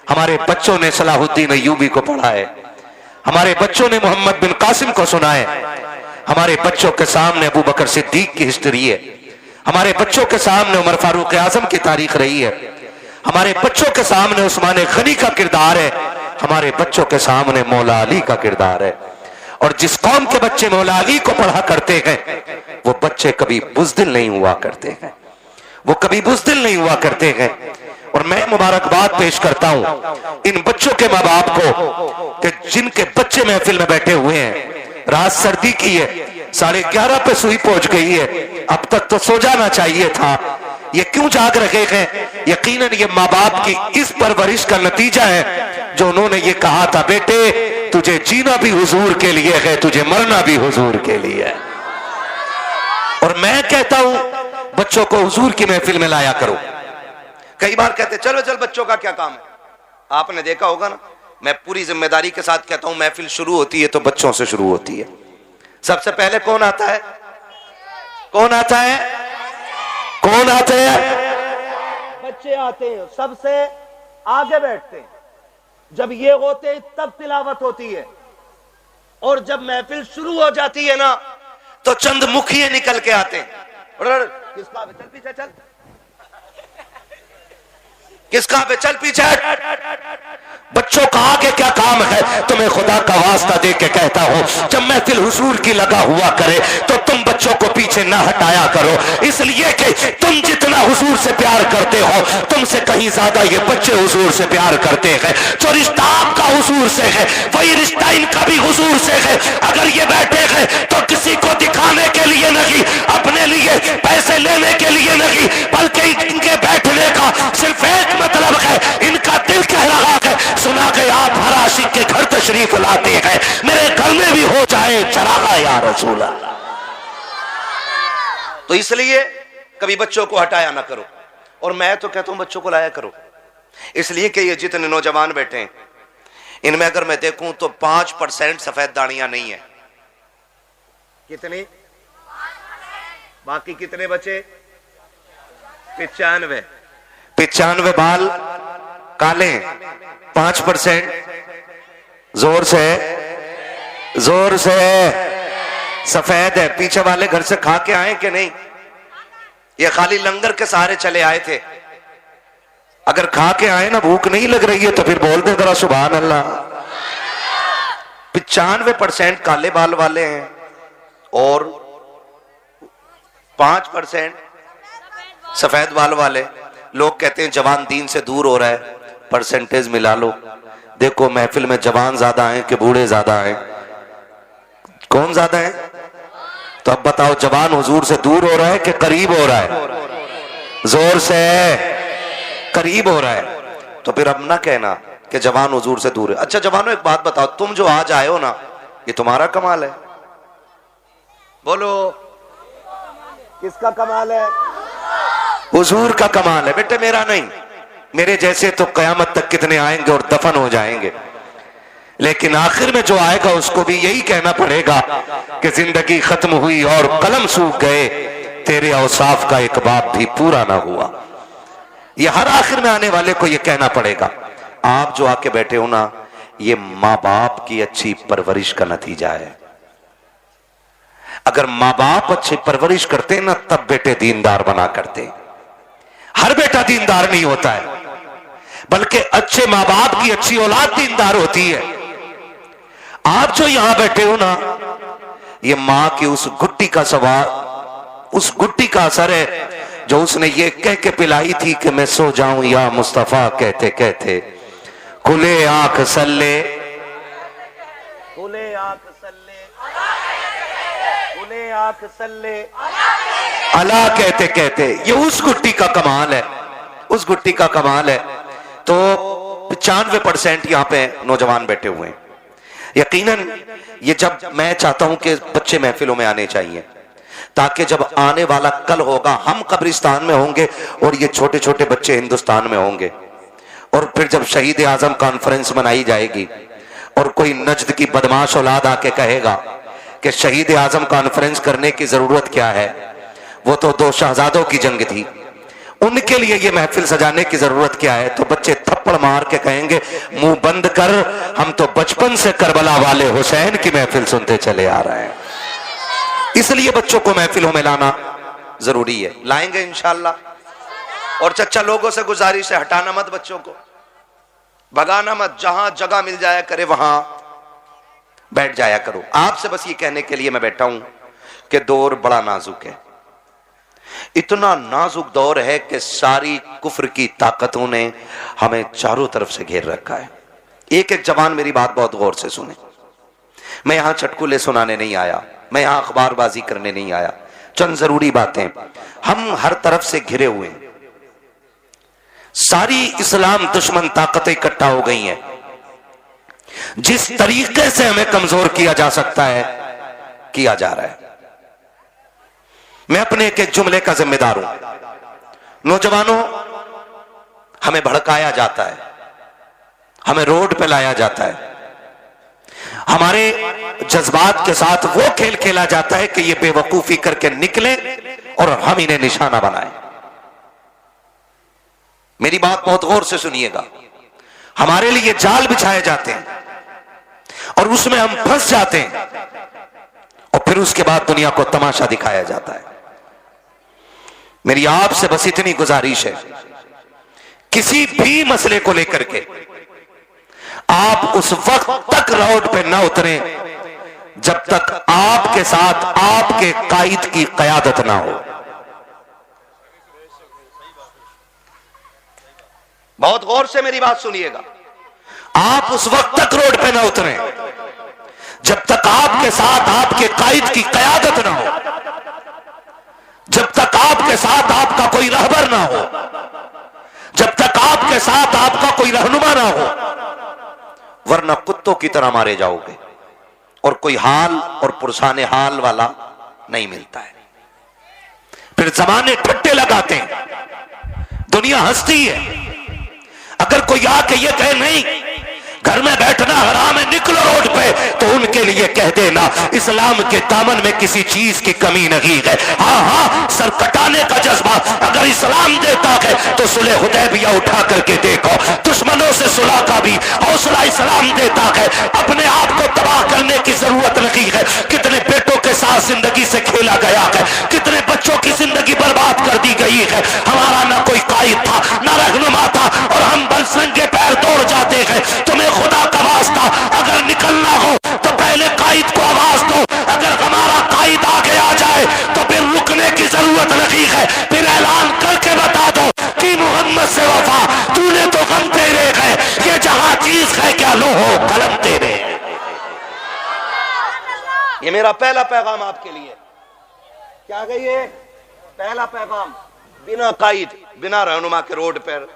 हमारे बच्चों ने सलाहुद्दीन अय्यूबी को पढ़ा है, हमारे बच्चों ने मोहम्मद बिन कासिम को सुना है, हमारे बच्चों के सामने अबू बकर सिद्दीक की हिस्ट्री है, हमारे बच्चों के सामने उमर फारूक आजम की तारीख रही है, हमारे बच्चों के सामने उस्मान गनी का किरदार है, हमारे बच्चों के सामने मौला अली का किरदार है। और जिस कौम के बच्चे मौला अली को पढ़ा करते हैं वो बच्चे कभी बुज़दिल नहीं हुआ करते हैं, वो कभी बुज़दिल नहीं हुआ करते हैं। और मैं मुबारकबाद पेश करता हूं इन बच्चों के माँ बाप को कि जिनके बच्चे महफिल में बैठे हुए हैं। रात सर्दी की है, 11:30 पे सुई पहुंच गई है, अब तक तो सो जाना चाहिए था, ये क्यों जाग रहे हैं? यकीनन ये माँ बाप की इस परवरिश का नतीजा है जो उन्होंने ये कहा था, बेटे तुझे जीना भी हुजूर के लिए है, तुझे मरना भी हुजूर के लिए है। और मैं कहता हूं बच्चों को हुजूर की महफिल में लाया करो। कई बार कहते चलो चल बच्चों का क्या काम है, आपने देखा होगा ना, मैं पूरी जिम्मेदारी के साथ कहता हूं महफिल शुरू होती है तो बच्चों से शुरू होती है। सबसे पहले कौन आता है? कौन आता है? कौन आते हैं? बच्चे आते हैं, सबसे आगे बैठते हैं। जब ये होते हैं तब तिलावत होती है, और जब महफिल शुरू हो जाती है ना तो चंद मुखिए निकल के आते हैं। किसका? चल पीछे चल, किसका पे चल पीछे। बच्चों का आगे क्या काम है? तुम्हें खुदा का वास्ता दे के कहता हूं जब महफिल हुजूर की लगा हुआ करे तो तुम बच्चों को पीछे ना हटाया करो, इसलिए कि तुम जितना हुजूर से प्यार करते हो तुमसे कहीं ज्यादा ये बच्चे हुजूर से प्यार करते हैं। जो रिश्ता आपका हुजूर से है वही रिश्ता इनका भी हुजूर से है। अगर ये बैठे हैं तो किसी को दिखाने के लिए नहीं, अपने लिए पैसे लेने के लिए नहीं, बल्कि इनके बैठने का सिर्फ एक मतलब है, इनका दिल कह रहा है सुना के आप हर आशिक के घर तशरीफ लाते हैं, मेरे घर में भी हो जाए चरागा या रसूल अल्लाह। तो इसलिए कभी बच्चों को हटाया ना करो, और मैं तो कहता हूं बच्चों को लाया करो, इसलिए कि ये जितने नौजवान बैठे हैं इनमें अगर मैं देखूं तो 5% सफेद दाढ़ियां नहीं है। कितनी? बाकी कितने बचे? 95 बाल काले, 5% जोर से सफेद है। पीछे वाले घर से खा के आए कि नहीं? ये खाली लंगर के सहारे चले आए थे। अगर खा के आए ना, भूख नहीं लग रही है तो फिर बोल दे जरा सुभान अल्लाह। 95% काले बाल वाले हैं और 5% सफेद बाल वाले। लोग कहते हैं जवान दीन से दूर हो रहा है, परसेंटेज मिला लो, देखो महफिल में जवान ज्यादा हैं कि बूढ़े ज्यादा हैं? कौन ज्यादा है? तो अब बताओ जवान हुजूर से दूर हो रहा है कि करीब हो रहा है? जोर से करीब हो रहा है। तो फिर अब ना कहना कि जवान हुजूर से दूर है। अच्छा जवानों एक बात बताओ, तुम जो आज आए हो ना ये तुम्हारा कमाल है। बोलो किसका कमाल है? हुजूर का कमाल है बेटे, मेरा नहीं। मेरे जैसे तो कयामत तक कितने आएंगे और दफन हो जाएंगे, लेकिन आखिर में जो आएगा उसको भी यही कहना पड़ेगा कि जिंदगी खत्म हुई और कलम सूख गए, तेरे औसाफ का एक बाप भी पूरा ना हुआ। ये हर आखिर में आने वाले को ये कहना पड़ेगा। आप जो आके बैठे हो ना, ये माँ बाप की अच्छी परवरिश का नतीजा है। अगर माँ बाप अच्छी परवरिश करते ना तब बेटे दीनदार बना करते। हर बेटा दीनदार नहीं होता है, बल्कि अच्छे माँ बाप की अच्छी औलाद दीनदार होती है। आप जो यहां बैठे हो ना, ये मां की उस गुट्टी का सवार, उस गुट्टी का असर है जो उसने ये कह के पिलाई थी कि मैं सो जाऊं या मुस्तफा कहते कहते, खुले आंख सल्ले, खुले आंख सल्ले, खुले आंख सल्ले, अला कहते कहते। ये उस गुट्टी का कमाल है, उस गुट्टी का कमाल है। तो 95% यहाँ पे नौजवान बैठे हुए हैं। यकीनन ये जब मैं चाहता हूं कि बच्चे महफिलों में आने चाहिए, ताकि जब आने वाला कल होगा हम कब्रिस्तान में होंगे और ये छोटे छोटे बच्चे हिंदुस्तान में होंगे, और फिर जब शहीद आजम कॉन्फ्रेंस मनाई जाएगी और कोई नजद की बदमाश औलाद आके कहेगा कि शहीद आजम कॉन्फ्रेंस करने की जरूरत क्या है, वो तो 2 शहजादों की जंग थी, उनके लिए ये महफिल सजाने की जरूरत क्या है? तो बच्चे थप्पड़ मार के कहेंगे मुंह बंद कर, हम तो बचपन से करबला वाले हुसैन की महफिल सुनते चले आ रहे हैं। इसलिए बच्चों को महफिलों में लाना जरूरी है। लाएंगे इंशाल्लाह। और चच्चा लोगों से गुजारिश है, हटाना मत बच्चों को, भगाना मत, जहां जगह मिल जाया करे वहां बैठ जाया करो। आपसे बस ये कहने के लिए मैं बैठा हूं कि दौर बड़ा नाजुक है। इतना नाजुक दौर है कि सारी कुफ्र की ताकतों ने हमें चारों तरफ से घेर रखा है। एक एक जवान मेरी बात बहुत गौर से सुने। मैं यहां चटकुले सुनाने नहीं आया, मैं यहां अखबारबाजी करने नहीं आया, चंद जरूरी बातें। हम हर तरफ से घिरे हुए हैं, सारी इस्लाम दुश्मन ताकतें इकट्ठा हो गई हैं। जिस तरीके से हमें कमजोर किया जा सकता है किया जा रहा है। मैं अपने एक एक जुमले का जिम्मेदार हूं। नौजवानों, हमें भड़काया जाता है, हमें रोड पे लाया जाता है, हमारे जज्बात के साथ वो खेल खेला जाता है कि ये बेवकूफी करके निकले और हम इन्हें निशाना बनाएं। मेरी बात बहुत गौर से सुनिएगा। हमारे लिए जाल बिछाए जाते हैं और उसमें हम फंस जाते हैं और फिर उसके बाद दुनिया को तमाशा दिखाया जाता है। मेरी आपसे बस इतनी गुजारिश है, किसी भी मसले को लेकर के आप उस वक्त तक रोड पे ना उतरें जब तक आपके साथ आपके कायद की कयादत ना हो। बहुत गौर से मेरी बात सुनिएगा। आप उस वक्त तक रोड पे ना उतरें जब तक आपके साथ आपके कायद की कयादत ना हो, जब तक आपके साथ आपका कोई रहबर ना हो, जब तक आपके साथ आपका कोई रहनुमा ना हो, वरना कुत्तों की तरह मारे जाओगे और कोई हाल और पुरसाने हाल वाला नहीं मिलता है। फिर जमाने ठट्टे लगाते हैं, दुनिया हंसती है। अगर कोई आके ये कहे नहीं घर में बैठना हराम है, निकलो रोड पे, तो उनके लिए कह देना इस्लाम के दामन में किसी चीज की कमी नहीं है। हाँ हाँ, सर कटाने का जज्बा अगर इस्लाम देता है तो सुलह हुदैबिया उठा करके देखो। दुश्मनों से सुलह का भी हौसला इस्लाम देता है। अपने आप को तबाह करने की जरूरत नहीं है। कितने बेटों के साथ जिंदगी से खेला गया है, कितने बच्चों की जिंदगी बर्बाद कर दी गई है। हमारा ना कोई कायद था, ना रहनुमा था, और हम बलसंगे पैर दौड़ जाते हैं। तुम्हें खुदा का वास्ता अगर निकलना हो तो पहले कायद को आवाज दो। अगर हमारा कायद आगे आ जाए तो फिर रुकने की जरूरत नहीं है। फिर ऐलान करके बता दो कि मोहम्मद से वफा, तूने तो गम तेरे है, ये जहां चीज है क्या लो हो कलम तेरे। ये मेरा पहला पैगाम आपके लिए। क्या गई है? पहला पैगाम, बिना कायद बिना रहनुमा के रोड पर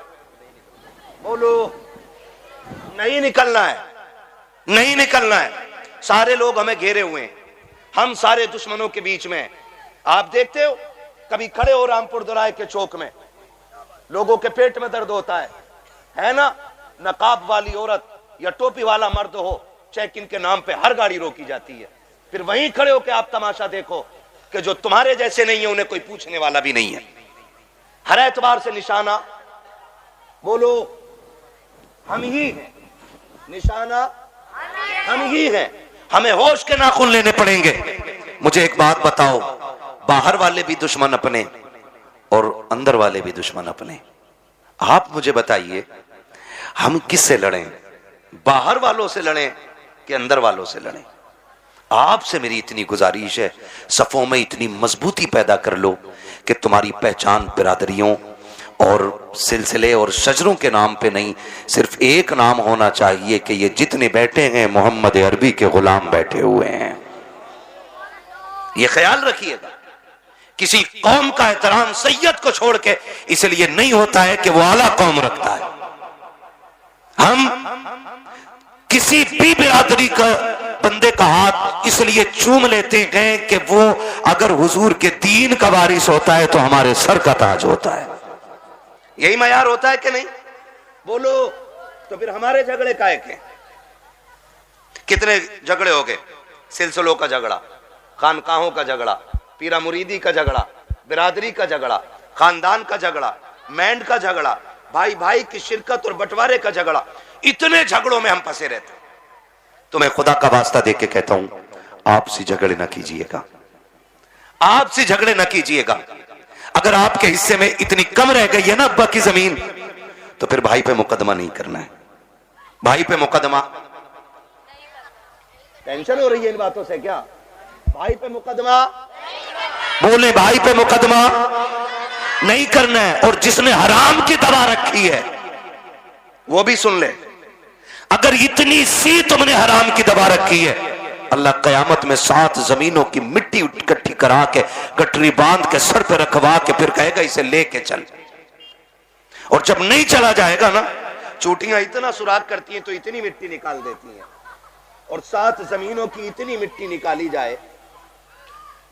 बोलो, नहीं निकलना है, नहीं निकलना है। सारे लोग हमें घेरे हुए हैं, हम सारे दुश्मनों के बीच में। आप देखते हो, कभी खड़े हो रामपुर दोराहे के चौक में, लोगों के पेट में दर्द होता है ना? नकाब वाली औरत या टोपी वाला मर्द हो, चेक इन के नाम पे हर गाड़ी रोकी जाती है। फिर वहीं खड़े हो के आप तमाशा देखो कि जो तुम्हारे जैसे नहीं है उन्हें कोई पूछने वाला भी नहीं है। हर एतबार से निशाना बोलो हम ही हैं, निशाना हम ही हैं। हमें होश के नाखून लेने पड़ेंगे। मुझे एक बात बताओ, बाहर वाले भी दुश्मन अपने और अंदर वाले भी दुश्मन अपने। आप मुझे बताइए, हम किससे लड़ें? बाहर वालों से लड़ें कि अंदर वालों से लड़ें? आपसे मेरी इतनी गुजारिश है, सफों में इतनी मजबूती पैदा कर लो कि तुम्हारी पहचान बिरादरियों और सिलसिले और शजरों के नाम पे नहीं, सिर्फ एक नाम होना चाहिए कि ये जितने बैठे हैं मोहम्मद अरबी के गुलाम बैठे हुए हैं। ये ख्याल रखिएगा। किसी कौम का एहतराम सैयद को छोड़ के इसलिए नहीं होता है कि वो आला कौम रखता है। हम किसी भी बिरादरी का बंदे का हाथ इसलिए चूम लेते हैं कि वो अगर हुजूर के दीन का वारिस होता है तो हमारे सर का ताज होता है। यही मयार होता है कि नहीं? बोलो। तो फिर हमारे झगड़े काहे के? कितने झगड़े हो गए? सिलसिलों का झगड़ा, खानकाहों का झगड़ा, पीरा मुरीदी का झगड़ा, बिरादरी का झगड़ा, खानदान का झगड़ा, मैंड का झगड़ा, भाई भाई की शिरकत और बंटवारे का झगड़ा, इतने झगड़ों में हम फंसे रहते हैं। तो मैं खुदा का वास्ता देके कहता हूं, आपसी झगड़े ना कीजिएगा, आपसी झगड़े ना कीजिएगा। अगर आपके हिस्से में इतनी कम रह गई है ना अब्बा की जमीन, तो फिर भाई पे मुकदमा नहीं करना है। भाई पे मुकदमा, टेंशन हो रही है इन बातों से क्या? भाई पे मुकदमा, बोले भाई पे मुकदमा नहीं करना है। और जिसने हराम की दवा रखी है वो भी सुन ले। अगर इतनी सी तुमने हराम की दवा रखी है, अल्लाह कयामत में 7 जमीनों की मिट्टी इकट्ठी करा के गठरी बांध के सर पे रखवा के फिर कहेगा इसे लेके चल। और जब नहीं चला जाएगा ना, चूटियां इतना सुराख करती हैं तो इतनी मिट्टी निकाल देती हैं, और 7 जमीनों की इतनी मिट्टी निकाली जाए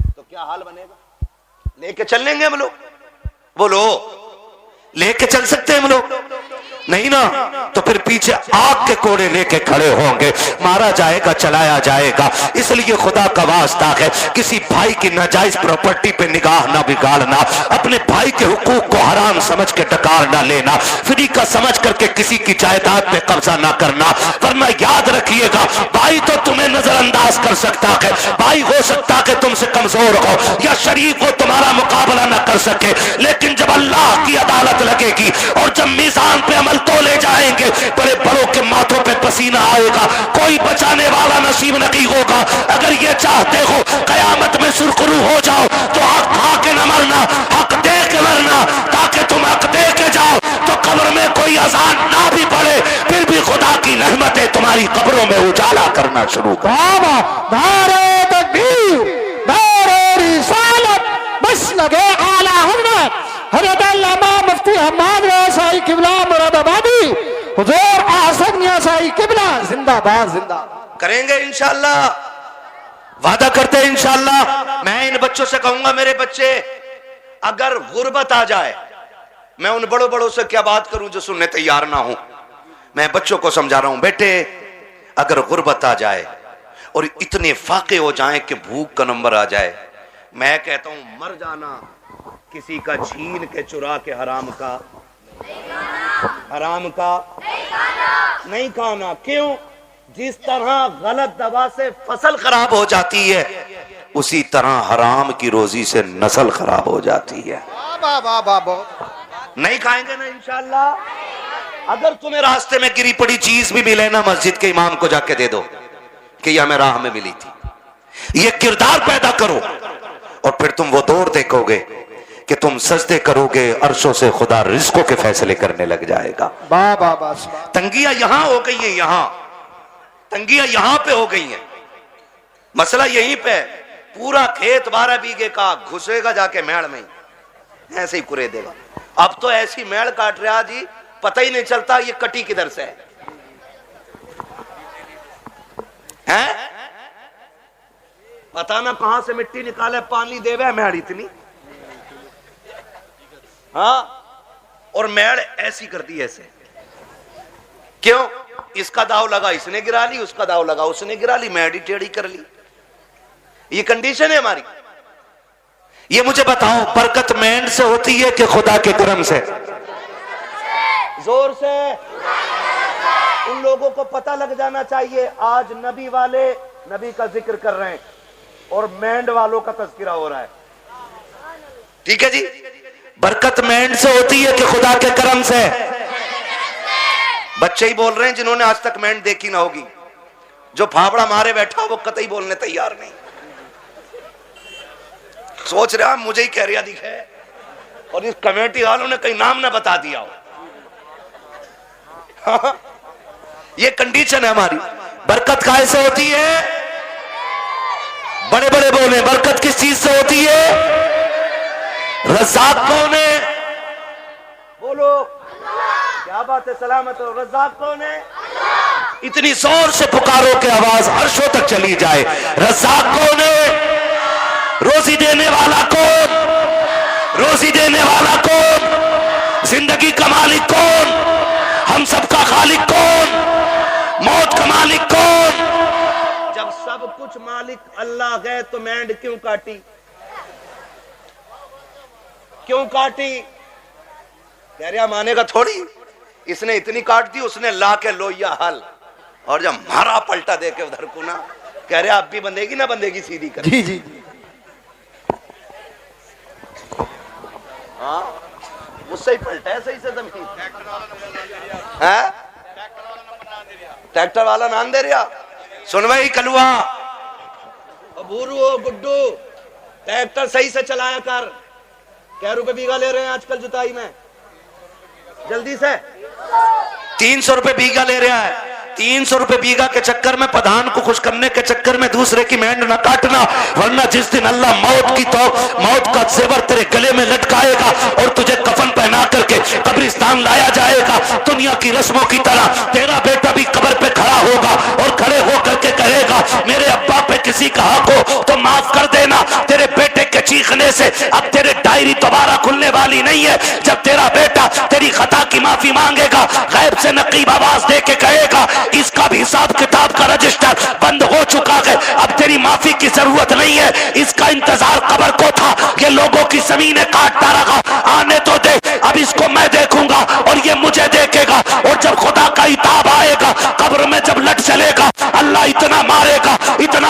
तो क्या हाल बनेगा? लेके चल लेंगे हम लोग? बोलो, लेके चल सकते हैं हम लोग? नहीं ना, तो फिर पीछे आग के कोड़े लेके खड़े होंगे, मारा जाएगा, चलाया जाएगा। इसलिए खुदा का वास्ता है, किसी भाई की नाजायज प्रॉपर्टी पे निगाह ना बिगाड़ना, अपने भाई के हुकूक को हराम समझ के डकार ना लेना, फ्री का समझ करके किसी की जायदाद पे कब्जा ना करना। वरना याद रखिएगा, भाई तो तुम्हें नजरअंदाज कर सकता है, भाई हो सकता है तुमसे कमजोर हो या शरीफ हो, तुम्हारा मुकाबला ना कर सके, लेकिन जब अल्लाह की अदालत लगेगी और जब मीज़ान पे अमल तोले जाएंगे, बड़े बड़ों के माथों पे पसीना आएगा, कोई बचाने वाला नसीब नहीं होगा। अगर ये चाहते हो कयामत में सुरखरू हो जाओ, तो हक खा के न मरना, हक दे के मरना, ताकि तुम हक दे के जाओ तो कब्र में कोई अजान ना भी पड़े, फिर भी खुदा की रहमतें तुम्हारी कब्रों में उजाला करना शुरू कर। नारे तकबीर, नारे रिसालत, मसलके आला हज़रत हज़रत अल्लामा मुफ्ती हम्माद साई किबला मुरादाबादी, हुजूर आसन साई किबला जिंदाबाद जिंदाबाद। करेंगे इंशाअल्लाह, वादा करते हैं इंशाअल्लाह। मैं इन बच्चों से कहूंगा, मेरे बच्चे, अगर गुर्बत आ जाए, मैं उन बड़ों बड़ों से क्या बात करूं जो सुनने तैयार ना हो। मैं बच्चों को समझा रहा हूं, बेटे अगर गुर्बत आ जाए और इतने फाके हो जाएं कि भूख का नंबर आ जाए, मैं कहता हूं मर जाना, किसी का छीन के चुरा के हराम का नहीं खाना। क्यों? जिस तरह गलत दवा से फसल खराब हो जाती है, उसी तरह हराम की रोजी से नस्ल खराब हो जाती है। नहीं खाएंगे ना इंशाअल्लाह। अगर तुम्हें रास्ते में गिरी पड़ी चीज भी मिले ना, मस्जिद के इमाम को जाके दे दो कि यह हमें राह में मिली थी। ये किरदार पैदा करो और फिर तुम वो दौर देखोगे कि तुम सजदे करोगे, अर्शों से खुदा रिज़्क़ों के फैसले करने लग जाएगा। तंगियां यहां हो गई है, यहां तंगियां यहां पे हो गई हैं। मसला यहीं पे, पूरा खेत 12 बीघे का घुसेगा जाके मेड़ में, ऐसे ही कुरे देगा। अब तो ऐसी मेड़ काट रहा जी, पता ही नहीं चलता ये कटी किधर से है? पता ना कहां से मिट्टी निकाले, पानी देवे मेड़ इतनी। हाँ, और मेड़ ऐसी कर दी ऐसे। क्यों? इसका दाव लगा इसने गिरा ली, उसका दाव लगा उसने गिरा ली, मेड़ ही टेढ़ी कर ली। ये कंडीशन है हमारी। ये मुझे बताओ, बरकत मेंढ से होती है कि खुदा के करम से? जोर से। उन लोगों को पता लग जाना चाहिए, आज नबी वाले नबी का जिक्र कर रहे हैं और मेंढ वालों का तज़किरा हो रहा है। ठीक है जी? बरकत मेंढ से होती है कि खुदा के करम से? बच्चे ही बोल रहे हैं जिन्होंने आज तक मेंढ देखी ना होगी। जो फावड़ा मारे बैठा वो कतई बोलने तैयार नहीं। सोच रहा मुझे ही कहरिया दिखे और इस कमेटी वालों ने कहीं नाम ना बता दिया हो। ये कंडीशन है हमारी। बरकत कैसे होती है? बड़े बड़े बोले, बरकत किस चीज से होती है? रज़ाक कौन है? बोलो, क्या बात है, सलामत हो। रज़ाक कौन है? इतनी जोर से पुकारो कि आवाज अर्शों तक चली जाए। रज़ाक कौन है? रोजी देने वाला कौन? रोजी देने वाला कौन? जिंदगी का मालिक कौन? हम सबका खालिक कौन? मौत का मालिक कौन? जब सब कुछ मालिक अल्लाह है तो मेंढ क्यों काटी? क्यों काटी? कह रहा मानेगा थोड़ी, इसने इतनी काट दी, उसने ला के लोहिया हल, और जब मारा पलटा दे के उधर को ना, कह रहे अब भी बंधेगी ना बंधेगी सीधी कर। जी जी हाँ मुझसे ही पलटा है सही से जमीन है, ट्रैक्टर वाला नाम दे रहा। सुन भाई कलुआ बूरू गुड्डू, ट्रैक्टर सही से चलाया कर। क्या रुपए बीघा ले रहे हैं आजकल जुताई में? जल्दी से 300 रुपए बीघा ले रहा है। 300 रुपए बीघा के चक्कर में, प्रधान को खुश करने के चक्कर में दूसरे की मेंढ न काटना, वरना जिस दिन अल्लाह मौत का जेवर तेरे गले में लटकाएगा और तुझे कफन पहना करके कब्रिस्तान लाया जाएगा, दुनिया की रस्मों की तरह तेरा बेटा भी कब्र पे खड़ा होगा और खड़े होकर के कहेगा मेरे अब्बा पे किसी का हक हो तो माफ कर देना। तेरे बेटे के चीखने से अब तेरे डायरी दोबारा खुलने वाली नहीं है। जब तेरा बेटा तेरी खता की माफी मांगेगा, गैब से नकीब आवाज दे के कहेगा इसका भी हिसाब किताब का रजिस्टर बंद हो चुका है, अब तेरी माफी की जरूरत नहीं है। इसका इंतजार कब्र को था, ये लोगों की जमीनें काटता रहा, आने तो दे, अब इसको मैं देखूंगा और ये मुझे देखेगा। और जब खुदा का हिताब आएगा, कब्र में जब लट चलेगा, अल्लाह इतना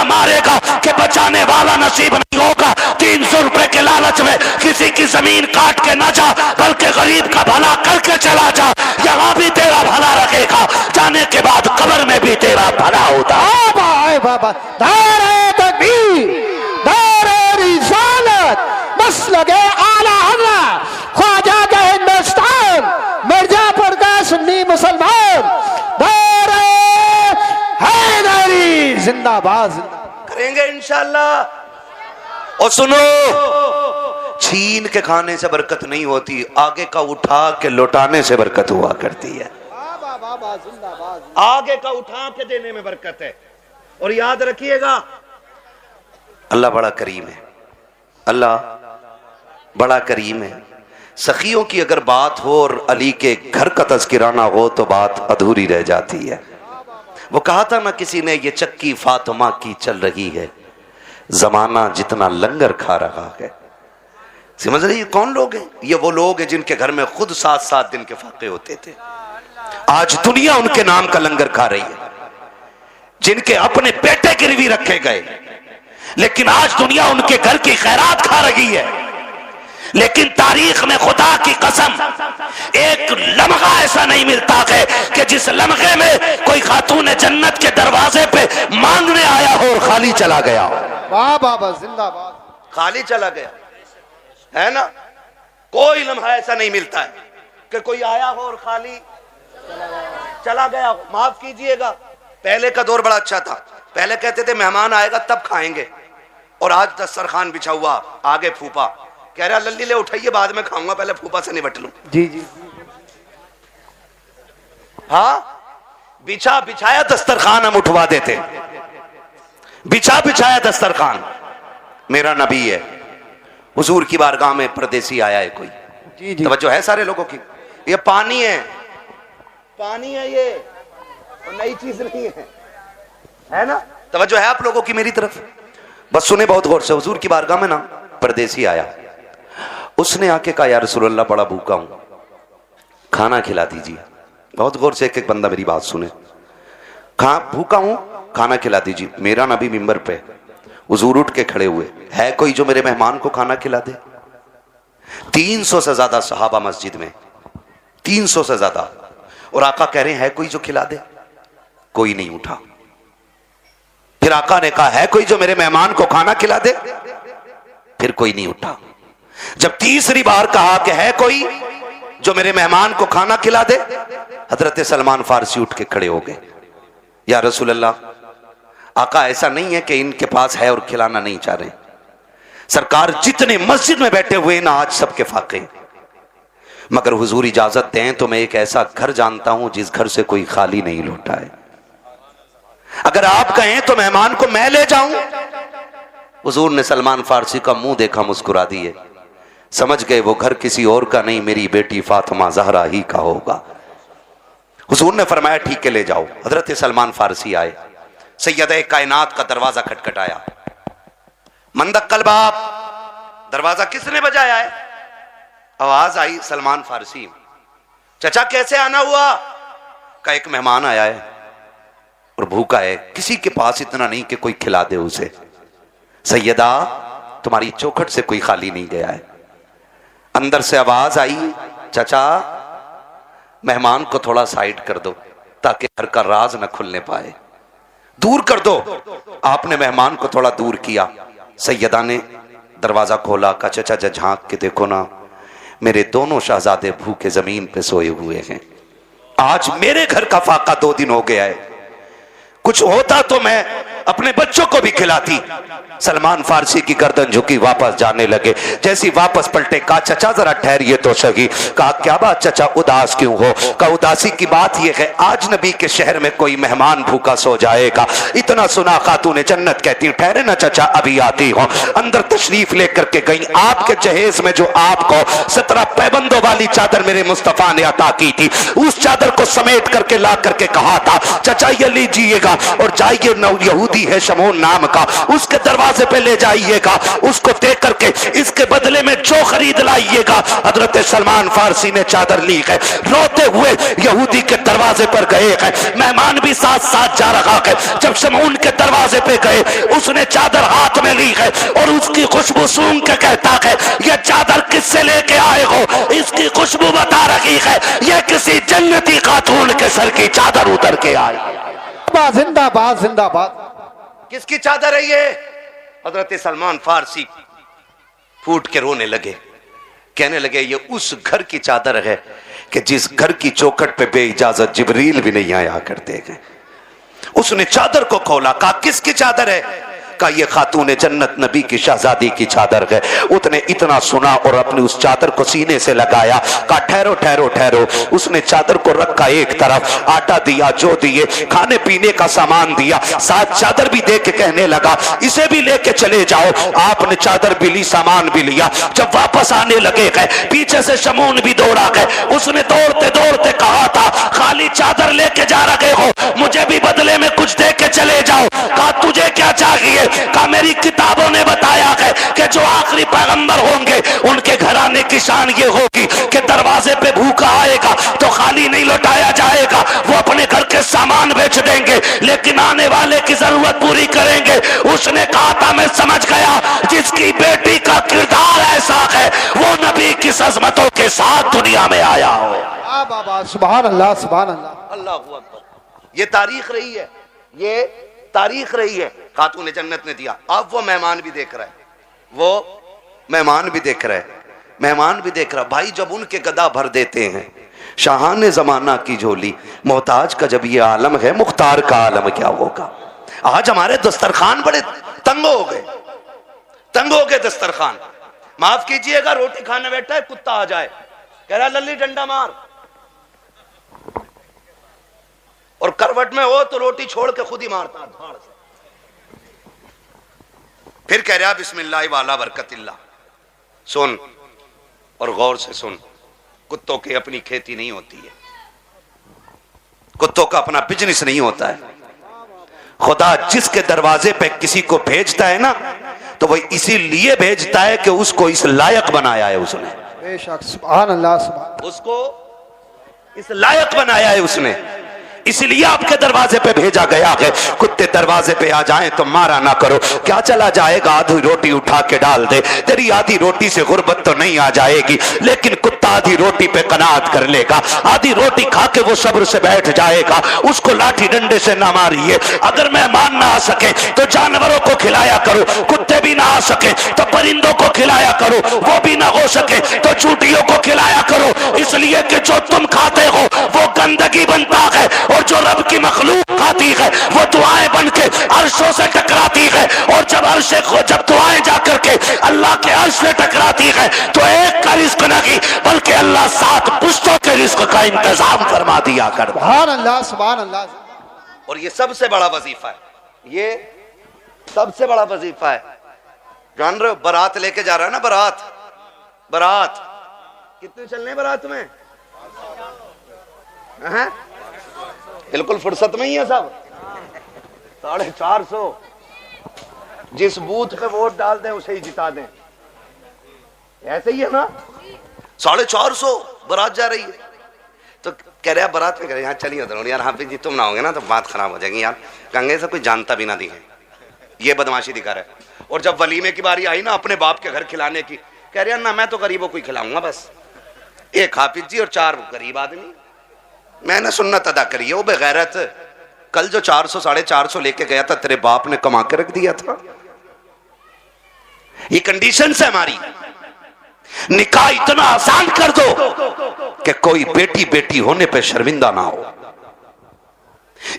मारेगा कि बचाने वाला नसीब नहीं होगा। 300 रुपए के लालच में किसी की जमीन काट के न जा, बल्कि गरीब का भला करके चला जा, यहाँ भी तेरा भला रखेगा, जाने के बाद कब्र में भी तेरा भला होता है। बाबा नारे तकबीर, नारे रिसालत, मसलके आला हज़रत ख्वाजा का हिंदुस्तान, मिर्जापुर का सुन्नी मुसलमान, नारे हैदरी जिंदाबाद। करेंगे इंशाअल्लाह। और सुनो, छीन के खाने से बरकत नहीं होती, आगे का उठा के लौटाने से बरकत हुआ करती है। आगे का उठा के देने में बरकत है। और याद रखिएगा अल्लाह बड़ा करीम है, अल्लाह बड़ा करीम है। सखियों की अगर बात हो और अली के घर का तज़किराना हो तो बात अधूरी रह जाती है। वो कहा था ना किसी ने, ये चक्की फातिमा की चल रही है, जमाना जितना लंगर खा रहा है। समझ रही है कौन लोग हैं? ये वो लोग हैं जिनके घर में खुद 7-7 दिन के फाके होते थे, आज दुनिया उनके नाम का लंगर खा रही है। जिनके अपने बेटे गिरवी रखे गए, लेकिन आज दुनिया उनके घर की खैरात खा रही है। लेकिन तारीख में खुदा की कसम एक लम्हा ऐसा नहीं मिलता है कि जिस लम्हे में कोई खातून जन्नत के दरवाजे पे मांगने आया हो और खाली चला गया हो। वाह बाबा जिंदाबाद। खाली चला गया है ना, कोई लम्हा ऐसा नहीं मिलता है कि कोई आया हो और खाली चला गया हो। माफ कीजिएगा, पहले का दौर बड़ा अच्छा था। पहले कहते थे मेहमान आएगा तब खाएंगे, और आज दस्तरखान बिछा हुआ, आगे फूफा कह रहा लल्ली ले उठाइए बाद में खाऊंगा, पहले फूफा से निपट लूं। जी जी हाँ, बिछाया दस्तरखान हम उठवा देते, बिछाया दस्तरखान। मेरा नबी है, हुजूर की बारगाह में परदेसी आया है कोई, जी जी तवज्जो है सारे लोगों की। ये पानी है ये, और नई चीज नहीं है ना। तवज्जो है आप लोगों की मेरी तरफ, बस सुने बहुत गौर से। हुजूर की बारगाह में ना परदेसी आया, उसने आके कहा या रसूल अल्लाह बड़ा भूखा हूं, खाना खिला दीजिए। बहुत गौर से एक एक बंदा मेरी बात सुने। भूखा हूं, खाना खिला दीजिए। मेरा नबी मिंबर पे, हुजूर उठ के खड़े हुए, है कोई जो मेरे मेहमान को खाना खिला दे? 300 से ज्यादा सहाबा मस्जिद में, 300 से ज्यादा, और आका कह रहे हैं है कोई जो खिला दे? कोई नहीं उठा। फिर आका ने कहा है कोई जो मेरे मेहमान को खाना खिला दे? फिर कोई नहीं उठा। जब तीसरी बार कहा कि है कोई जो मेरे मेहमान को खाना खिला दे, हजरत सलमान फारसी उठ के खड़े हो गए, या रसूल अल्लाह, आका ऐसा नहीं है कि इनके पास है और खिलाना नहीं चाह रहे। सरकार जितने मस्जिद में बैठे हुए ना आज सबके फाके, मगर हुजूर इजाजत दें तो मैं एक ऐसा घर जानता हूं जिस घर से कोई खाली नहीं लौटा है। अगर आप कहें तो मेहमान को मैं ले जाऊं। हुजूर ने सलमान फारसी का मुंह देखा, मुस्कुरा दिए, समझ गए वो घर किसी और का नहीं, मेरी बेटी फातिमा जहरा ही का होगा। हुजूर ने फरमाया ठीक है ले जाओ। हजरत सलमान फारसी आए, सैयद कायनात का दरवाजा खटखटाया। मंदक्कल बाप, दरवाजा किसने बजाया है? आवाज आई सलमान फारसी, चचा कैसे आना हुआ? का एक मेहमान आया है और भूखा है, किसी के पास इतना नहीं कि कोई खिला दे उसे। सैयदा, तुम्हारी चौखट से कोई खाली नहीं गया है। अंदर से आवाज आई, चचा मेहमान को थोड़ा साइड कर दो ताकि घर का राज न खुलने पाए, दूर कर दो। आपने मेहमान को थोड़ा दूर किया। सैयदा ने दरवाजा खोला, का चचा झांक के देखो ना, मेरे दोनों शहजादे भूखे जमीन पे सोए हुए हैं। आज मेरे घर का फाका 2 दिन हो गया है, कुछ होता तो मैं अपने बच्चों को भी खिलाती। सलमान फारसी की गर्दन झुकी, वापस जाने लगे। जैसी वापस पलटे, कहा चचा जरा ठहरिए तो सही। कहा क्या बात चचा, उदास क्यों हो? कहा उदासी की बात यह है, आज नबी के शहर में कोई मेहमान भूखा सो जाएगा, इतना सुना खातून जन्नत कहती, ठहरे ना चचा अभी आती हो। अंदर तशरीफ लेकर के गई। आपके जहेज में जो आपको 17 पैबंदों वाली चादर मेरे मुस्तफा ने अता की थी, उस चादर को समेट करके ला करके कहा था, चचा ये लीजिएगा और जाइए, यहूदी है शमून नाम का, उसके दरवाजे पे ले जाइएगा, उसको दे करके इसके बदले में जो खरीद लाइएगा। हजरत सलमान फारसी ने चादर ली है, रोते हुए यहूदी के दरवाजे पर गए हैं। मेहमान भी साथ साथ जा रहा है। जब शमून के दरवाजे पे गए, उसने चादर हाथ में ली है और उसकी खुशबू सूंघ के कहता है, यह चादर किससे लेके आए हो? इसकी खुशबू बता रही है यह किसी जन्नती खातून के सर की चादर उतर के आई। जिंदाबाद जिंदाबाद। किसकी चादर है ये? हजरत सलमान फारसी फूट के रोने लगे, कहने लगे ये उस घर की चादर है कि जिस घर की चौखट पे बेइजाजत जिब्रील भी नहीं आया करते हैं। उसने चादर को खोला, कहा किसकी चादर है? का ये खातून जन्नत नबी की शहजादी की चादर है। उसने इतना सुना और अपनी उस चादर को सीने से लगाया। कहा ठहरो ठहरो ठहरो। उसने चादर को रखा एक तरफ, आटा दिया, जो दिए, खाने पीने का सामान दिया, साथ चादर भी दे के कहने लगा इसे भी लेके चले जाओ। आपने चादर भी ली, सामान भी लिया। जब वापस आने लगे गए, पीछे से शमून भी दौड़ा गए। उसने दौड़ते दौड़ते कहा था खाली चादर लेके जा रहे हो, मुझे भी बदले में कुछ दे के चले जाओ। कहा तुझे क्या चाहिए? कहा मेरी किताबों ने बताया है कि जो आखिरी पैगंबर होंगे उनके घराने की शान ये होगी कि दरवाजे पे भूखा आएगा तो खाली नहीं लौटाया जाएगा, वो अपने घर के सामान बेच देंगे लेकिन आने वाले की जरूरत पूरी करेंगे। उसने कहा था मैं समझ गया, जिसकी बेटी का किरदार ऐसा है वो नबी की अज़मतों के साथ दुनिया में आया हो। बाबा सुभान अल्लाह सुभान अल्लाह। अल्लाह हू अकबर। ये तारीख रही है, ये तारीख रही है। खातून जन्नत ने दिया। अब वो मेहमान भी देख रहा है, वो मेहमान भी देख रहा है, मेहमान भी देख रहा। भाई जब उनके गदा भर देते हैं, शाहान जमाना की झोली, मोहताज का जब ये आलम है, मुख्तार का आलम क्या होगा। आज हमारे दस्तरखान बड़े तंग हो गए, तंग हो गए दस्तरखान। माफ कीजिएगा, रोटी खाने बैठा है, कुत्ता आ जाए, कह रहा लल्ली डंडा मार, और करवट में हो तो रोटी छोड़ के खुद ही मारता धाड़ से। फिर कह रहा बिस्मिल्लाह वाला बरकतिल्ला। सुन और गौर से सुन, कुत्तों की अपनी खेती नहीं होती है, कुत्तों का अपना बिजनेस नहीं होता है। खुदा जिसके दरवाजे पे किसी को भेजता है ना, तो वह इसीलिए भेजता है कि उसको इस लायक बनाया है उसने। बेशक सुभान अल्लाह सुभान। उसको इस लायक बनाया है उसने, इसलिए आपके दरवाजे पे भेजा गया है। कुत्ते दरवाजे पे आ जाएं तो मारा ना करो। क्या चला जाएगा, आधी रोटी उठा के डाल दे, तेरी आधी रोटी से गुर्बत तो नहीं आ जाएगी, लेकिन कुत्ता आधी रोटी पे कनात कर लेगा। आधी रोटी खा के वो सब्र से बैठ जाएगा। उसको लाठी डंडे से ना मारिए। अगर मेहमान ना आ सके तो जानवरों को खिलाया करो, कुत्ते भी ना आ सके तो परिंदों को खिलाया करो, वो भी ना हो सके तो चूटियों को खिलाया करो। इसलिए कि जो तुम खाते हो वो गंदगी बनता है, और जो रब की मखलूक खाती है वो दुआएं बन के अर्शों से टकराती है। और जब अर्शे को जब दुआएं जाकर के अल्लाह के अर्श से टकराती है तो एक का रिस्क नहीं बल्कि अल्लाह 7 पुश्तों के रिस्क का इंतजाम फरमा दिया कर। सुभान अल्लाह सुभान अल्लाह। और ये सबसे बड़ा वजीफा है, ये सबसे बड़ा वजीफा है। जान रहे हो, बारात लेके जा रहा है ना, बारात, बारात कितने चलने बारात में? हैं? बिल्कुल फुर्सत में ही है सब। 450 जिस बूथ पे वोट डाल दें उसे ही जिता दें, ऐसे ही है ना। 450 बारात जा रही है। तो कह रहे बारात में, कह रहे यहाँ चलिए उधर। यार हाफिज जी तुम ना होगे ना तो बात खराब हो जाएगी यार, कंगे से कोई जानता भी ना दिखे, ये बदमाशी दिखा रहा है। और जब वलीमे की बारी आई ना अपने बाप के घर खिलाने की, कह रहे ना मैं तो गरीबों को ही खिलाऊंगा बस, एक हाफिज जी और 4 गरीब आदमी। मैंने सुन्नत अदा करी है। वो बेगैरत, कल जो 400 450 लेके गया था तेरे बाप ने कमा के रख दिया था। ये कंडीशन है हमारी। निकाह इतना आसान कर दो कि कोई बेटी बेटी होने पे शर्मिंदा ना हो।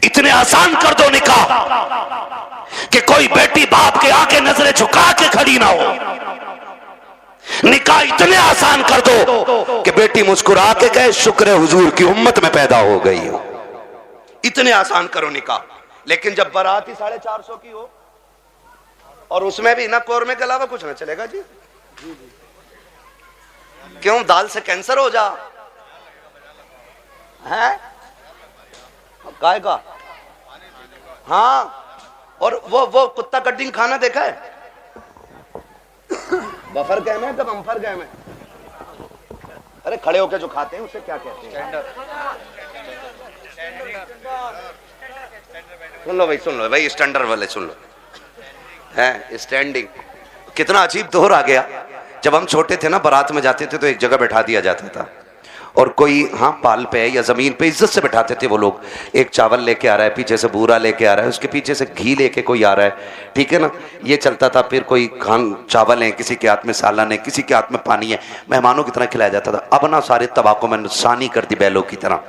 इतने आसान कर दो निकाह कि कोई बेटी बाप के आगे नजरें झुका के खड़ी ना हो। निकाह इतने आसान कर दो कि बेटी मुस्कुरा के कहे शुक्र है हुजूर की उम्मत में पैदा हो गई हो। इतने आसान करो निकाह। लेकिन जब बारात ही 450 की हो और उसमें भी ना कोरमे के अलावा कुछ ना चलेगा जी। क्यों? दाल से कैंसर हो जा है काय का? हाँ, और वो कुत्ता कटिंग खाना देखा है? बफर गए में कब अम्फर गए में? अरे खड़े होके जो खाते हैं उसे क्या कहते हैं? सुन लो भाई स्टैंडर्ड वाले सुन लो, है स्टैंडिंग। कितना अजीब दौर आ गया। जब हम छोटे थे ना बारात में जाते थे तो एक जगह बैठा दिया जाता था और कोई हाँ पाल पे या जमीन पे इज्जत से बैठाते थे वो लोग। एक चावल लेके आ रहा है, पीछे से बूरा लेके आ रहा है, उसके पीछे से घी लेके कोई आ रहा है, ठीक है ना, ये चलता था। फिर कोई खान चावल है, किसी के हाथ में सालन है, किसी के हाथ में पानी है, मेहमानों की तरह खिलाया जाता था। अब ना सारे तबाकों में नुकसानी कर दी बैलों की तरह,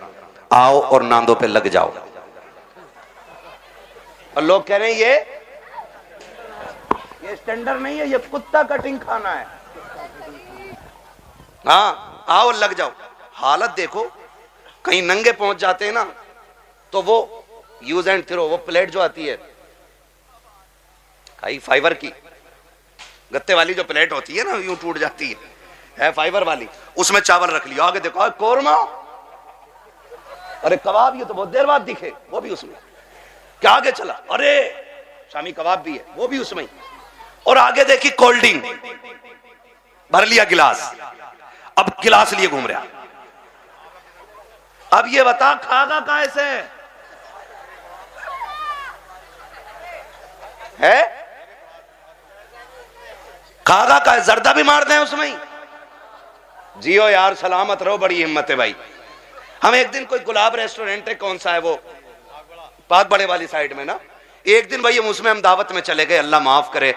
आओ और नांदों पे लग जाओ। और लोग कह रहे हैं ये स्टैंडर्ड नहीं है, ये कुत्ता कटिंग खाना है। हाँ आओ लग जाओ। हालत देखो, कहीं नंगे पहुंच जाते हैं ना तो वो यूज एंड थ्रो, वो प्लेट जो आती है कई फाइबर की, गत्ते वाली जो प्लेट होती है ना यूं टूट जाती है फाइबर वाली, उसमें चावल रख लिया। आगे देखो कोरमा, अरे कबाब, ये तो बहुत देर बाद दिखे, वो भी उसमें। क्या आगे चला, अरे शामी कबाब भी है, वो भी उसमें। और आगे देखी कोल्ड ड्रिंक, भर लिया गिलास, अब गिलास लिए घूम रहा। अब ये बता खागा कैसे है? खागा का जर्दा भी मार दें उसमें। जियो यार, सलामत रहो, बड़ी हिम्मत है भाई। हम एक दिन कोई गुलाब रेस्टोरेंट है, कौन सा है वो, पाक बड़े वाली साइड में ना, एक दिन भाई उसमें हम दावत में चले गए, अल्लाह माफ करे,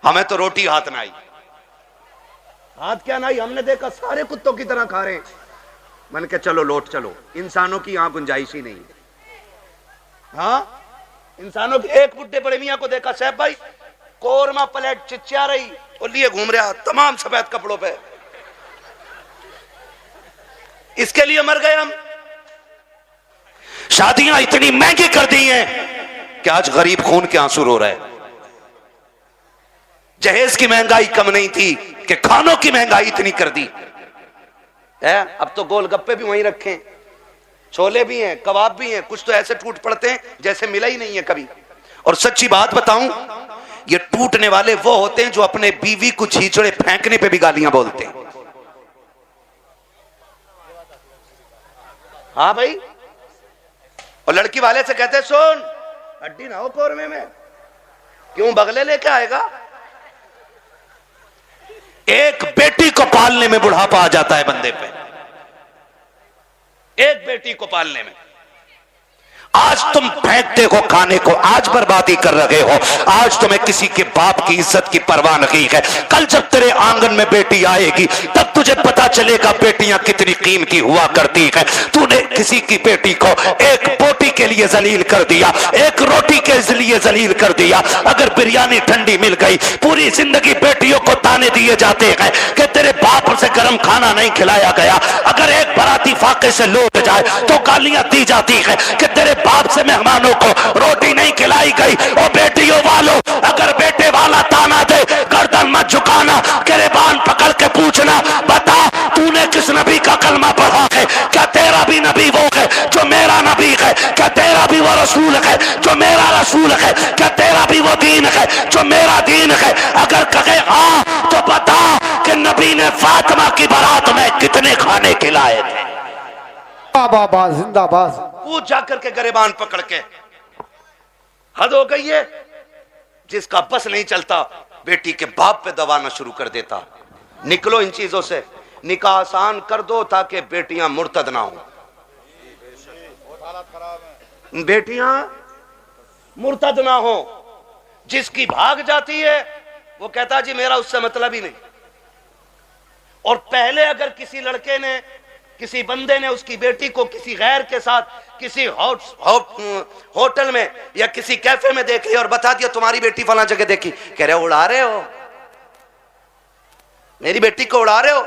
हमें तो रोटी हाथ ना आई। हाथ क्या ना आई, हमने देखा सारे कुत्तों की तरह खा रहे हैं। मैंने कहा चलो लौट चलो, इंसानों की यहां गुंजाइश ही नहीं। हाँ इंसानों की। एक बुड्ढे बड़े मियां को देखा, साहब भाई कोरमा प्लेट चिच्चा रही और लिए घूम रहा तमाम सफेद कपड़ों पे। इसके लिए मर गए हम। शादियां इतनी महंगी कर दी हैं कि आज गरीब खून के आंसू रो रहे हैं। जहेज की महंगाई कम नहीं थी कि खानों की महंगाई इतनी कर दी है। अब तो गोलगप्पे भी वहीं रखे, छोले भी हैं, कबाब भी हैं, कुछ तो ऐसे टूट पड़ते हैं जैसे मिला ही नहीं है कभी। और सच्ची बात बताऊं, ये टूटने वाले वो होते हैं जो अपने बीवी को छींचड़े फेंकने पे भी गालियां बोलते हैं। हाँ भाई, और लड़की वाले से कहते सुन हड्डी ना हो कोरमे में, क्यों बगले लेके आएगा। एक बेटी को पालने में बुढ़ापा आ जाता है बंदे पे, एक बेटी को पालने में। आज तुम फेंकते हो खाने को, आज बर्बादी कर रहे हो, आज तुम्हें किसी के बाप की इज्जत की परवाह नहीं है। कल जब तेरे आंगन में बेटी आएगी तब तुझे पता चलेगा बेटियां कितनी कीमती हुआ करती है। तूने किसी की बेटी को एक बोटी के लिए जलील कर दिया, एक रोटी के लिए जलील कर दिया। अगर बिरयानी ठंडी मिल गई, पूरी जिंदगी बेटियों को ताने दिए जाते हैं कि तेरे बाप से गर्म खाना नहीं खिलाया गया। अगर एक बाराती फाके से लौट जाए तो गालियां दी जाती है कि तेरे बाप से मेहमानों को रोटी नहीं खिलाई गई। और बेटियों वालों, अगर बेटे वाला ताना दे गर्दन मत झुकाना, गिरबान पकड़ के पूछना, बता तूने किस नबी का कलमा पढ़ा है? क्या तेरा भी नबी वो है जो मेरा नबी है? क्या तेरा भी वो रसूल है जो मेरा रसूल है? क्या तेरा भी वो दीन है जो मेरा दीन है? अगर कहे हाँ तो बता कि नबी ने फातिमा की बारात में कितने खाने खिलाए थे। जिंदाबाद जिंदाबाद। पूछ जाकर के गरेबान पकड़ के, हद हो गई है। जिसका बस नहीं चलता बेटी के बाप पे दबाना शुरू कर देता। निकलो इन चीजों से, निकाह आसान कर दो ताकि बेटियां मुर्तद ना हो। बेटियां मुर्तद ना हो। जिसकी भाग जाती है वो कहता जी मेरा उससे मतलब ही नहीं। और पहले अगर किसी लड़के ने, किसी बंदे ने उसकी बेटी को किसी गैर के साथ किसी होटल में या किसी कैफे में देख लिया और बता दिया तुम्हारी बेटी फला जगह देखी, कह रहे हो उड़ा रहे हो, मेरी बेटी को उड़ा रहे हो।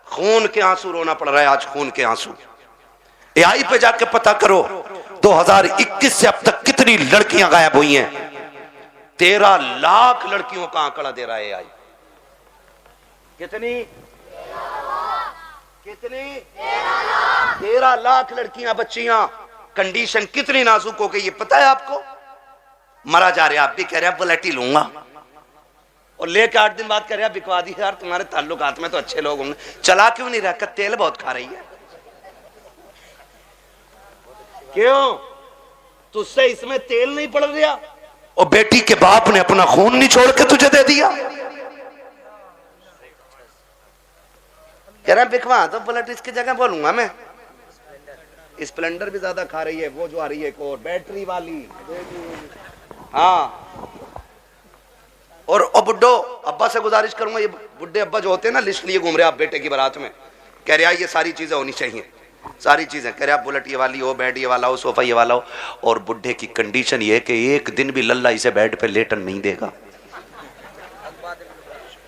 खून के आंसू रोना पड़ रहा है आज, खून के आंसू। एआई पे जाके पता करो 2021 से अब तक कितनी लड़कियां गायब हुई हैं। 13 लाख लड़कियों का आंकड़ा दे रहा है एआई। कितनी 13 लाख लड़कियां, बच्चियां। कंडीशन कितनी नाजुक हो गई ये पता है आपको। मरा जा रहे, आप भी कह रहे हैं बुलेट ही लूंगा, और लेके 8 दिन बाद कह रहे हैं बिकवा दी यार, तुम्हारे ताल्लुकात में तो अच्छे लोग होंगे, चला क्यों नहीं रहा? तेल बहुत खा रही है। क्यों? तुझसे इसमें तेल नहीं पड़ रहा। और बेटी के बाप ने अपना खून नहीं छोड़ के तुझे दे दिया। कह रहे हैं बिकवा तो बुलेट, इसकी जगह बोलूंगा मैं। स्प्लेंडर भी ज्यादा खा रही है, वो जो आ रही है एक और बैटरी वाली। हाँ, और बुड्ढो अब्बा से गुजारिश करूंगा, ये बुड्ढे अब्बा जो होते हैं ना, लिस्ट लिए घूम रहे आप बेटे की बारात में, कह रहे ये सारी चीजें होनी चाहिए, सारी चीजें। कह रहे आप बुलेट ये वाली हो, बेड ये वाला हो, सोफा ये वाला हो। और बुड्ढे की कंडीशन ये है कि एक दिन भी लल्ला इसे बेड पे लेटन नहीं देगा।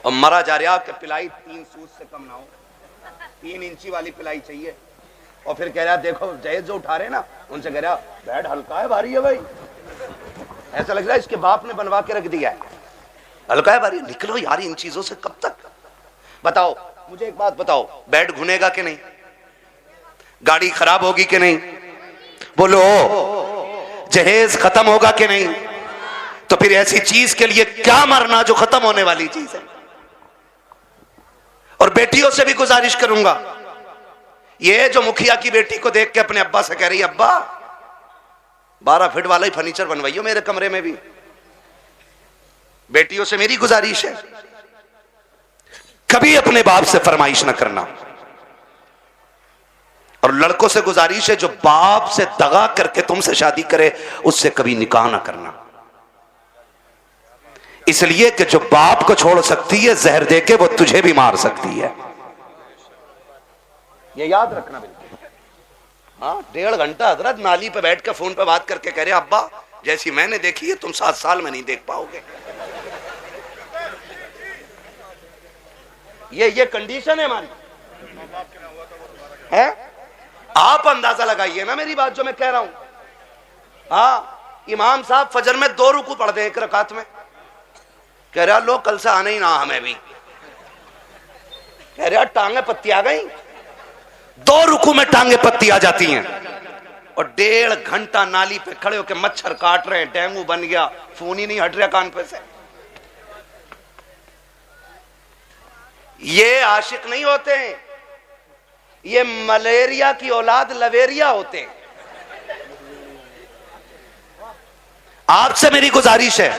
और मरा जा रहा आपके पिलाई 3 सूत से कम ना हो, 3 इंची वाली पिलाई चाहिए। और फिर कह रहा देखो जहेज जो उठा रहे ना, उनसे कह रहा बेड हल्का है भारी है भाई, ऐसा लग रहा है इसके बाप ने बनवा के रख दिया है, हल्का है भारी। निकलो यार इन चीजों से, कब तक? बताओ मुझे एक बात बताओ, बेड घुनेगा कि नहीं? गाड़ी खराब होगी कि नहीं? बोलो। जहेज खत्म होगा कि नहीं? तो फिर ऐसी चीज के लिए क्या मरना जो खत्म होने वाली चीज है। और बेटियों से भी गुजारिश करूंगा, ये जो मुखिया की बेटी को देख के अपने अब्बा से कह रही है अब्बा 12 फीट वाला ही फर्नीचर बनवाइयो मेरे कमरे में भी। बेटियों से मेरी गुजारिश है, कभी अपने बाप से फरमाइश ना करना। और लड़कों से गुजारिश है जो बाप से दगा करके तुमसे शादी करे उससे कभी निकाह ना करना। इसलिए कि जो बाप को छोड़ सकती है जहर देके वो तुझे भी मार सकती है, ये याद रखना बिल्कुल। हाँ, 1.5 घंटा हजरत नाली पे बैठ के फोन पे बात करके कह रहे अब्बा जैसी मैंने देखी है तुम 7 साल में नहीं देख पाओगे। ये कंडीशन है हमारी है। आप अंदाजा लगाइए ना मेरी बात जो मैं कह रहा हूं। हाँ, इमाम साहब फजर में 2 रुकू पढ़ दे 1 रकात में, कह रहा लो कल से आना ही ना हमें भी। कह रहा टांगे पत्ती आ गई, 2 रुकू में टांगे पत्ती आ जाती हैं। और 1.5 घंटा नाली पे खड़े होकर मच्छर काट रहे हैं, डेंगू बन गया, खून ही नहीं हट रहा कान पे से। ये आशिक नहीं होते हैं, ये मलेरिया की औलाद लवेरिया होते हैं। आपसे मेरी गुजारिश है,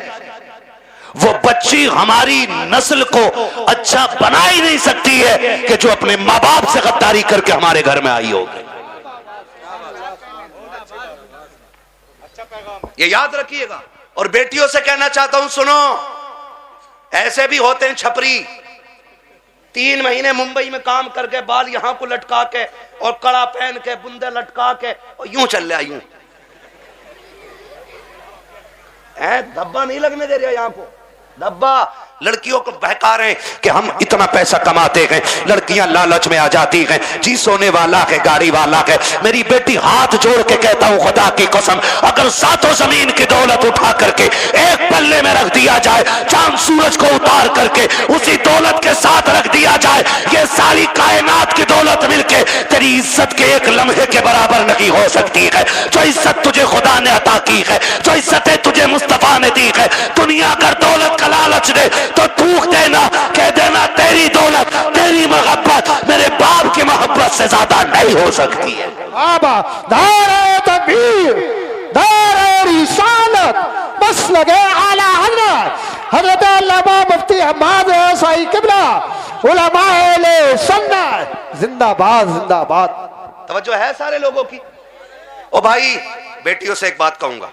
वो बच्ची हमारी नस्ल को अच्छा बना ही नहीं सकती है कि जो अपने माँ बाप से गद्दारी करके हमारे घर में आई होगी। ये याद रखिएगा। और बेटियों से कहना चाहता हूं सुनो, ऐसे भी होते हैं छपरी, 3 महीने मुंबई में काम करके बाल यहां को लटका के और कड़ा पहन के बुंदे लटका के और यूं चल रहा, यूं धब्बा नहीं लगने दे रहा यहां को। धब्बा लड़कियों को बहका रहे हैं कि हम इतना पैसा कमाते हैं, लड़कियां लालच में आ जाती हैं, जी सोने वाला है गाड़ी वाला है। मेरी बेटी हाथ जोड़ के कहता हूं खुदा की कसम, अगर 7 जमीन की दौलत उठा करके एक पल्ले में रख दिया जाए, चांद सूरज को उतार करके उसी दौलत के साथ रख दिया जाए, ये सारी कायनात की दौलत मिलके तेरी इज्जत के एक लम्हे के बराबर नहीं हो सकती है। जो इज्जत तुझे खुदा ने अता की है, जो इज्जतें तुझे मुस्तफा ने दी है, दुनिया अगर दौलत का लालच दे तो थूक देना, कह देना तेरी दौलत तेरी मोहब्बत मेरे बाप की मोहब्बत से ज्यादा नहीं हो सकती है। बाबा नारे तकबीर, नारे रिसालत, बस लगे आला हजरत हजरत अल्लामा मुफ्ती हम्माद साई किबला उलमाए ले सुन्नत जिंदाबाद जिंदाबाद। तवज्जो है सारे लोगों की। ओ भाई बेटियों से एक बात कहूंगा,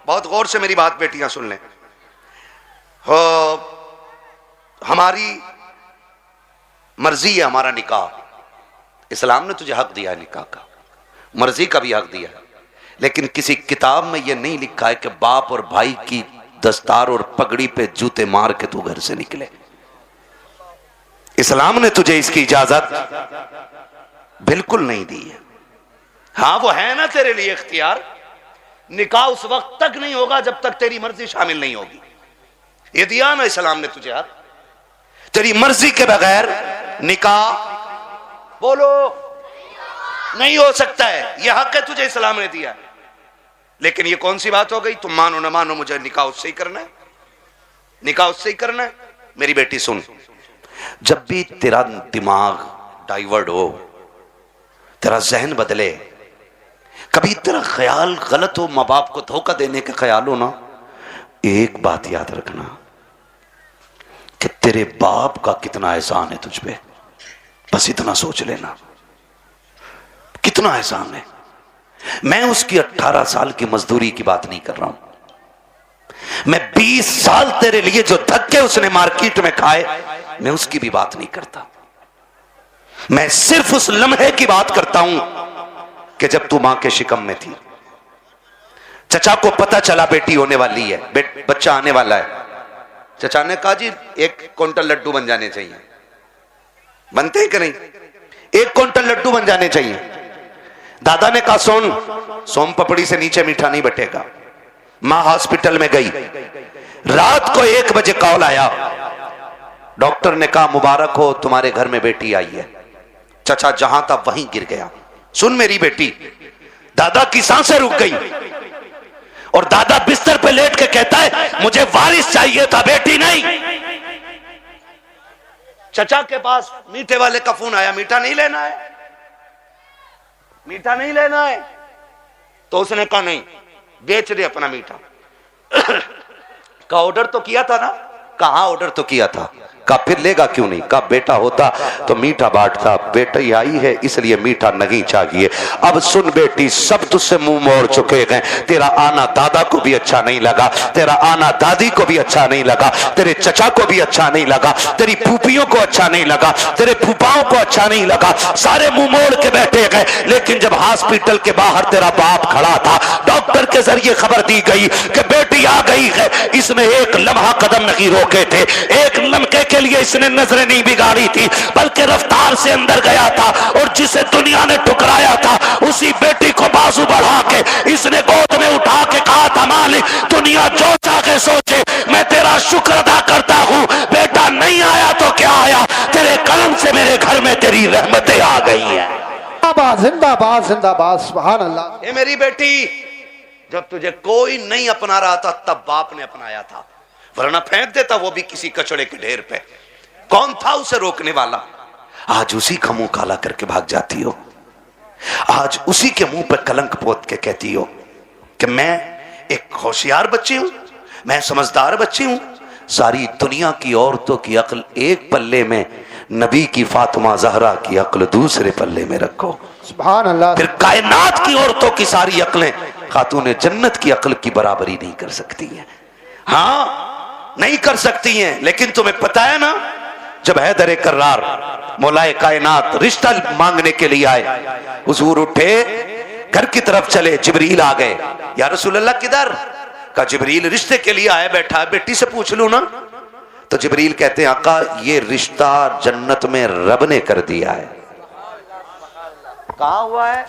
बहुत गौर से मेरी बात बेटियां सुन लें। हो हमारी मर्जी है हमारा निकाह, इस्लाम ने तुझे हक दिया है निकाह का, मर्जी का भी हक दिया है, लेकिन किसी किताब में यह नहीं लिखा है कि बाप और भाई की दस्तार और पगड़ी पे जूते मार के तू घर से निकले। इस्लाम ने तुझे इसकी इजाजत बिल्कुल नहीं दी है। हाँ वो है ना तेरे लिए इख्तियार, निकाह उस वक्त तक नहीं होगा जब तक तेरी मर्जी शामिल नहीं होगी। ये दिया ना इस्लाम ने तुझे हक, तेरी मर्जी के बगैर निकाह बोलो नहीं हो सकता है, यह हक है तुझे इस्लाम ने दिया। लेकिन ये कौन सी बात हो गई, तुम मानो ना मानो मुझे निकाह उससे ही करना है, निकाह उससे ही करना है। मेरी बेटी सुन, जब भी तेरा दिमाग डाइवर्ट हो, तेरा जहन बदले, कभी तेरा ख्याल गलत हो, माँ बाप को धोखा देने का ख्याल हो ना, एक बात याद रखना कि तेरे बाप का कितना एहसान है तुझ पे। बस इतना सोच लेना कितना एहसान है। मैं उसकी 18 साल की मजदूरी की बात नहीं कर रहा हूं, मैं 20 साल तेरे लिए जो धक्के उसने मार्केट में खाए, मैं उसकी भी बात नहीं करता। मैं सिर्फ उस लम्हे की बात करता हूं कि जब तू मां के शिकम में थी, चचा को पता चला बेटी होने वाली है, बच्चा आने वाला है। चचा ने कहा जी 1 क्विंटल लड्डू बन जाने चाहिए। बनते हैं कि नहीं? 1 क्विंटल लड्डू बन जाने चाहिए। दादा ने कहा सुन, सोम पपड़ी से नीचे मीठा नहीं बटेगा। मां हॉस्पिटल में गई, रात को 1 बजे कॉल आया, डॉक्टर ने कहा मुबारक हो तुम्हारे घर में बेटी आई है। चचा जहां था वहीं गिर गया। सुन मेरी बेटी, दादा की सांसें रुक गई और दादा बिस्तर पे लेट के कहता है मुझे वारिस चाहिए था, बेटी नहीं। चचा के पास मीठे वाले का फोन आया, मीठा नहीं लेना है, मीठा नहीं लेना है। तो उसने कहा नहीं, बेच दे अपना मीठा। का ऑर्डर तो किया था ना? कहा ऑर्डर तो किया था। का फिर लेगा क्यों नहीं? का बेटा होता तो मीठा बांटता, बेटी आई है इसलिए मीठा नहीं चाहिए। अब सुन बेटी, सब तुझसे मुंह मोड़ चुके गए। तेरा आना दादा को भी अच्छा नहीं लगा, तेरा आना दादी को भी अच्छा नहीं लगा, तेरे चचा को भी अच्छा नहीं लगा, तेरी फूफियों को अच्छा नहीं लगा, तेरे फूफाओं को अच्छा नहीं लगा, सारे मुंह मोड़ के बैठे गए। लेकिन जब हॉस्पिटल के बाहर तेरा बाप खड़ा था, डॉक्टर के जरिए खबर दी गई कि बेटी आ गई है, इसने एक लम्हा कदम नहीं रोके थे, एक लम्हे के लिए इसने नजरें नहीं बिगाड़ी थी, बल्कि रफ्तार से अंदर गया था और जिसे दुनिया ने ठुकराया था उसी बेटी को बाजू बढ़ा के इसने गोद में उठा के कहा था मालिक दुनिया जो चाहे सोचे, मैं तेरा शुक्र अदा करता हूं, बेटा नहीं आया तो क्या आया, तेरे कर्म से मेरे घर में तेरी रहमतें आ गई हैं। जिंदाबाद जिंदाबाद सुभान अल्लाह। ये मेरी बेटी, जब तुझे कोई नहीं अपना रहा था तब बाप ने अपनाया था, वरना फेंक देता वो भी किसी कचड़े के ढेर पे। कौन था उसे रोकने वाला? आज उसी का मुंह काला करके भाग जाती हो, आज उसी के मुंह पे कलंक पोत के कहती हो कि मैं एक होशियार बच्ची हूं, मैं समझदार बच्ची हूं। सारी दुनिया की औरतों की अक्ल एक पल्ले में, नबी की फातिमा जहरा की अक्ल दूसरे पल्ले में रखो। सुभान अल्लाह। फिर कायनात की औरतों की सारी अक्लें खातून जन्नत की अक्ल की बराबरी नहीं कर सकती हैं। हाँ नहीं कर सकती हैं, लेकिन तुम्हें पता है ना, जब हैदर कर्रार मौलाए कायनात रिश्ता मांगने के लिए आए, हुजूर उठे घर की तरफ चले, जिब्रील आ गए। या रसूल अल्लाह किधर? का जिब्रील रिश्ते के लिए आया बैठा है, बेटी से पूछ लूं ना। तो जिब्रील कहते हैं आका ये रिश्ता जन्नत में रब ने कर दिया है। कहा हुआ है?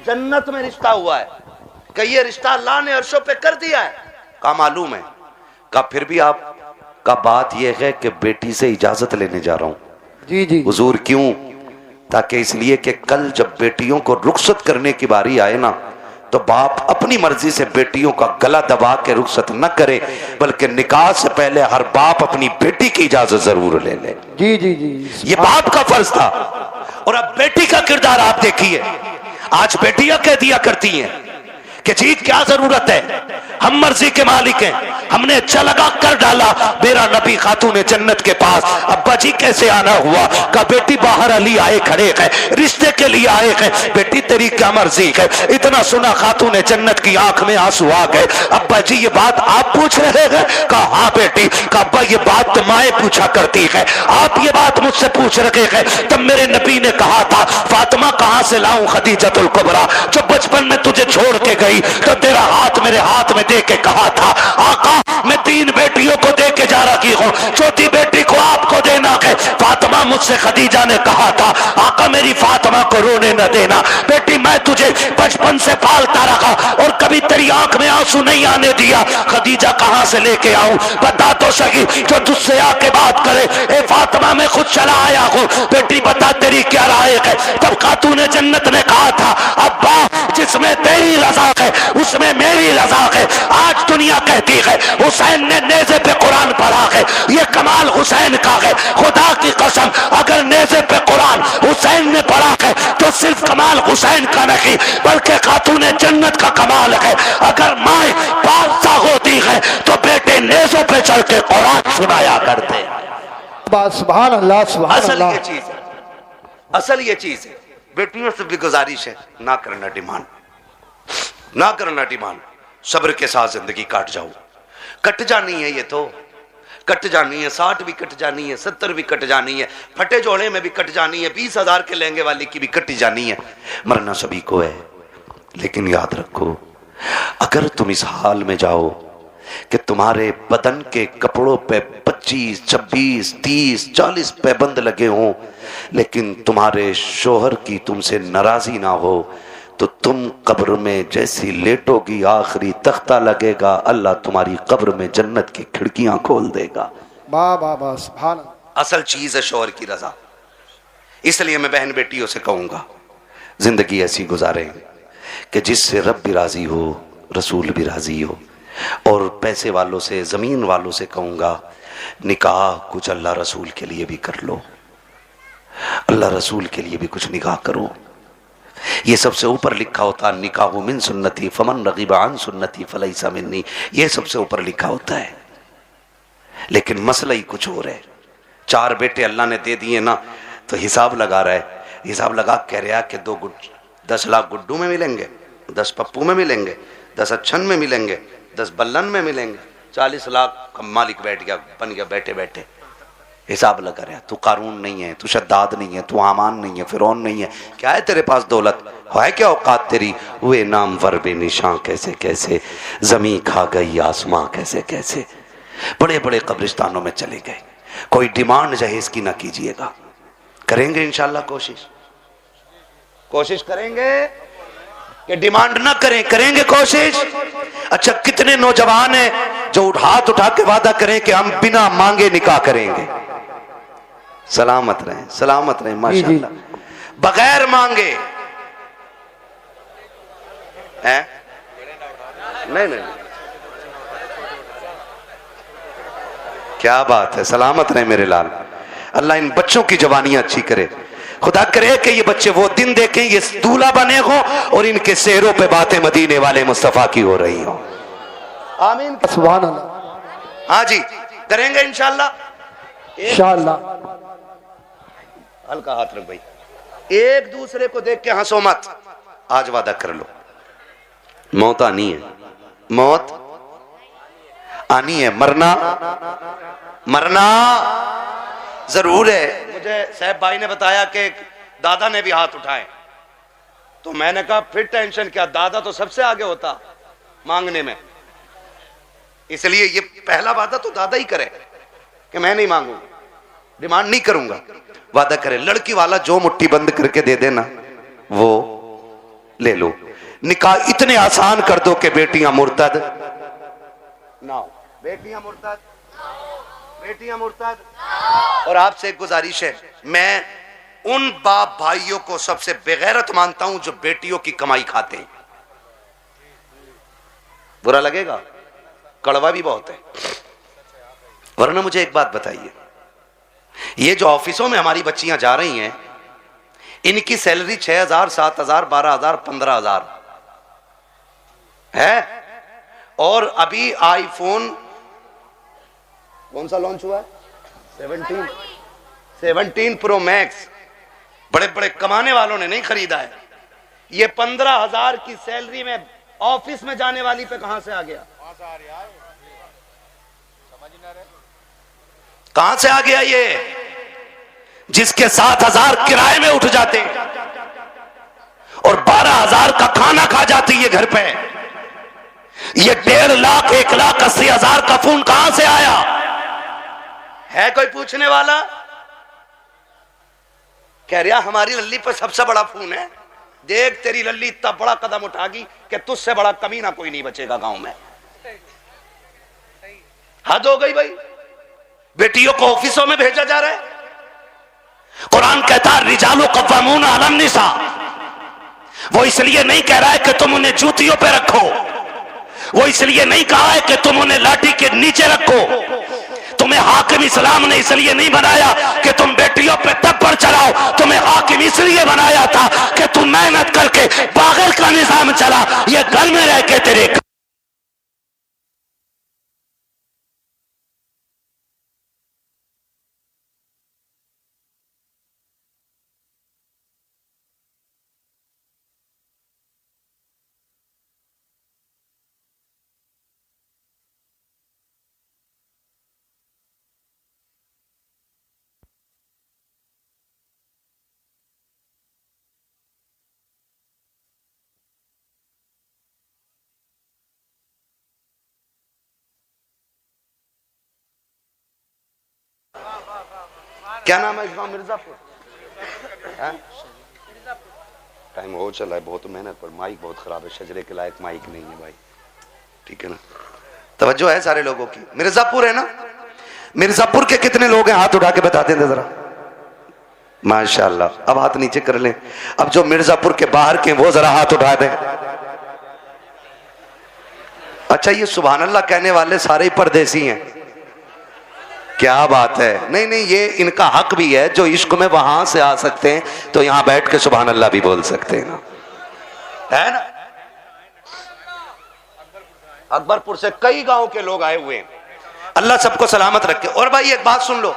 जन्नत में रिश्ता हुआ है। कि ये रिश्ता अल्लाह ने अर्शों पे कर दिया है। का मालूम है? का फिर भी आप का बात यह है कि बेटी से इजाजत लेने जा रहा हूं। जी जी हुजूर क्यों? ताकि इसलिए कि कल जब बेटियों को रुखसत करने की बारी आए ना, तो बाप अपनी मर्जी से बेटियों का गला दबा के रुखसत न करे, बल्कि निकाह से पहले हर बाप अपनी बेटी की इजाजत जरूर ले ले। जी जी जी ये बाप का फर्ज था। और अब बेटी का किरदार आप देखिए, आज बेटियां कह दिया करती हैं कि जी क्या जरूरत है, हम मर्जी के मालिक हैं, हमने अच्छा लगा कर डाला, मेरा नबी खातून जन्नत के पास। अब्बा जी कैसे आना हुआ? का बेटी बाहर अली आए खड़े हैं, रिश्ते के लिए आए हैं। बेटी तेरी क्या मर्जी है? इतना सुना खातून जन्नत की आंख में आंसू आ गए। अब्बा जी ये बात आप पूछ रहे हैं? कहा हाँ बेटी। का अब्बा ये बात तो माए पूछा करती है, आप ये बात मुझसे पूछ रहे हैं। तब मेरे नबी ने कहा था फातिमा कहां से लाऊं खदीजतुल कुबरा, जो बचपन में तुझे छोड़ के गई तो तेरा हाथ मेरे हाथ में दे के कहा था आका मैं 3 बेटियों को दे के जा रही हूं, चौथी बेटी को आपको देना है। फातिमा मुझसे खदीजा ने कहा था आका मेरी फातिमा को रोने न देना, बेटी मैं तुझे बचपन से पालता रहा और कभी तेरी आंख में आंसू नहीं आने दिया। खदीजा कहां से लेके आऊं? बता तो सही, जो तुझसे आके बात करे। ए फातिमा मैं खुद चला आया हूं, बेटी बता तेरी क्या राय है? तब खातून जन्नत ने कहा था अब्बा जिसमें तेरी रजा है उसमें मेरी रजा है। आज दुनिया कहती है हुसैन ने नेज़े पे कुरान पढ़ा है, ये कमाल हुसैन का है। खुदा की कसम अगर नेज़े पे कुरान हुसैन ने पढ़ा है तो सिर्फ कमाल हुसैन का नहीं बल्कि खातून जन्नत का कमाल है। अगर माए बादशाह होती है तो बेटे नेज़ों पे चढ़ के कुरान सुनाया करते। सुभान अल्लाह सुभान असल अल्लाह। ये चीज है, असल ये चीज है। बेटियों से भी गुजारिश है ना करना डिमांड, ना करना डिमांड। सब्र के साथ जिंदगी काट जाओ, कट जानी है, ये तो कट जानी है। 60 भी कट जानी है, 70 भी कट जानी है, फटे जोड़े में भी कट जानी है, 20,000 के लहंगे वाली की भी कट जानी है। मरना सभी को है, लेकिन याद रखो अगर तुम इस हाल में जाओ कि तुम्हारे बदन के कपड़ों पे 25, 26, 30, 40 पैबंद लगे हों, लेकिन तुम्हारे शोहर की तुमसे नाराजी ना हो, तो तुम कब्र में जैसी लेटोगी आखिरी तख्ता लगेगा, अल्लाह तुम्हारी कब्र में जन्नत की खिड़कियां खोल देगा। वाह वाह वाह सुभान। असल चीज है शोहर की रजा। इसलिए मैं बहन बेटियों से कहूंगा जिंदगी ऐसी गुजारें कि जिससे रब भी राजी हो, रसूल भी राजी हो। और पैसे वालों से, जमीन वालों से कहूंगा निकाह कुछ अल्लाह रसूल के लिए भी कर लो, अल्लाह रसूल के लिए भी कुछ निकाह करो। ये सबसे ऊपर लिखा होता निकाह मिन सुन्नती फमन रगीबा अन सुन्नती फलैसा मिन्नी, ये सबसे ऊपर लिखा होता है। लेकिन मसला ही कुछ और है। 4 बेटे अल्लाह ने दे दिए ना, तो हिसाब लगा रहा है, हिसाब लगा कह रहा कि 10 लाख गुड्डू में मिलेंगे, 10 पप्पू में मिलेंगे, 10 अच्छन में मिलेंगे, 10 बल्लन में मिलेंगे, 40 लाख का मालिक बैठ गया, बन गया बैठे बैठे। हिसाब लगा रहा, तू कारून नहीं है, तू शद्दाद नहीं है, तू हामान नहीं है, फिरौन नहीं है, क्या है तेरे पास दौलत है, क्या औकात तेरी? हुए नामवर बेनिशां कैसे कैसे, जमी खा गई आसमां कैसे कैसे। बड़े बड़े कब्रिस्तानों में चले गए। कोई डिमांड जहेज की ना कीजिएगा, करेंगे इंशाल्लाह कोशिश करेंगे कि डिमांड ना करें, करेंगे कोशिश। अच्छा कितने नौजवान हैं जो हाथ उठा के वादा करें कि हम बिना मांगे निकाह करेंगे। सलामत रहें माशाअल्लाह, बगैर मांगे हैं? नहीं, क्या बात है, सलामत रहे मेरे लाल। अल्लाह इन बच्चों की जवानियां अच्छी करे। खुदा करे कि ये बच्चे वो दिन देखें ये दूल्हा बने हो और इनके सेहरों पे बातें मदीने वाले मुस्तफा की हो रही हो। आमीन सुभान अल्लाह। हाँ जी करेंगे इंशाल्लाह। इंशाल्लाह। हल्का हाथ रख भाई, एक दूसरे को देख के हंसो मत। आज वादा कर लो, मौत आनी है, मौत आनी है, मरना जरूर है। मुझे साहब भाई ने बताया कि दादा ने भी हाथ उठाए, तो मैंने कहा फिर टेंशन क्या, दादा तो सबसे आगे होता मांगने में, इसलिए ये पहला वादा तो दादा ही करे कि मैं नहीं मांगूंगा, डिमांड नहीं करूंगा। वादा करे, लड़की वाला जो मुट्ठी बंद करके दे देना वो ले लो। निकाह इतने आसान कर दो कि बेटियां मुर्तद ना हो, बेटियां मुर्तद। और आपसे एक गुजारिश है, मैं उन बाप भाइयों को सबसे बेगैरत मानता हूं जो बेटियों की कमाई खाते हैं। बुरा लगेगा, कड़वा भी बहुत है। वरना मुझे एक बात बताइए, ये जो ऑफिसों में हमारी बच्चियां जा रही हैं, इनकी सैलरी 6,000, 7,000, 12,000, 15,000 है। और अभी आईफोन कौन सा लॉन्च हुआ है? 17 प्रो मैक्स बड़े बड़े कमाने वालों ने नहीं खरीदा है। ये 15,000 की सैलरी में ऑफिस में जाने वाली पे कहां से आ गया? कहां से आ गया ये? जिसके 7,000 किराए में उठ जाते और 12,000 का खाना खा जाती है घर पे। ये 1.5 लाख, 1,80,000 का फोन कहां से आया? है कोई पूछने वाला? कह रहा हमारी लल्ली पर सबसे बड़ा फोन है। देख तेरी लल्ली इतना बड़ा कदम उठागी कि तुझसे बड़ा कमीना कोई नहीं बचेगा गांव में। हद हो गई भाई। बेटियों को ऑफिसों में भेजा जा रहा है। कुरान कहता है रिजालु कव्वामून अलन निसा। वो इसलिए नहीं कह रहा है कि तुम उन्हें जूतियों पे रखो, वो इसलिए नहीं कहा है कि तुम उन्हें लाठी के नीचे रखो। तुम्हें हाकिम इस्लाम ने इसलिए नहीं बनाया कि तुम बेटियों पे तब्बर चलाओ। तुम्हें हाकिम इसलिए बनाया था कि तुम मेहनत करके बागर का निजाम चला। ये घर में रह के तेरे क्या नाम है इस गांव? मिर्जापुर। टाइम हो चला है, बहुत मेहनत पर माइक बहुत खराब है, शजरे के लायक माइक नहीं है भाई। ठीक है ना? तवज्जो है सारे लोगों की। मिर्जापुर है ना? मिर्जापुर के कितने लोग हैं? हाथ उठा के बता दें जरा। माशाल्लाह। अब हाथ नीचे कर लें। अब जो मिर्जापुर के बाहर के वो जरा हाथ उठा दें। अच्छा, ये सुभान अल्लाह कहने वाले सारे ही परदेसी हैं। क्या बात है। नहीं नहीं, ये इनका हक भी है। जो इश्क में वहां से आ सकते हैं तो यहां बैठ के सुभान अल्लाह भी बोल सकते हैं ना, है ना? अकबरपुर से कई गांव के लोग आए हुए हैं। अल्लाह सबको सलामत रखे। और भाई एक बात सुन लो,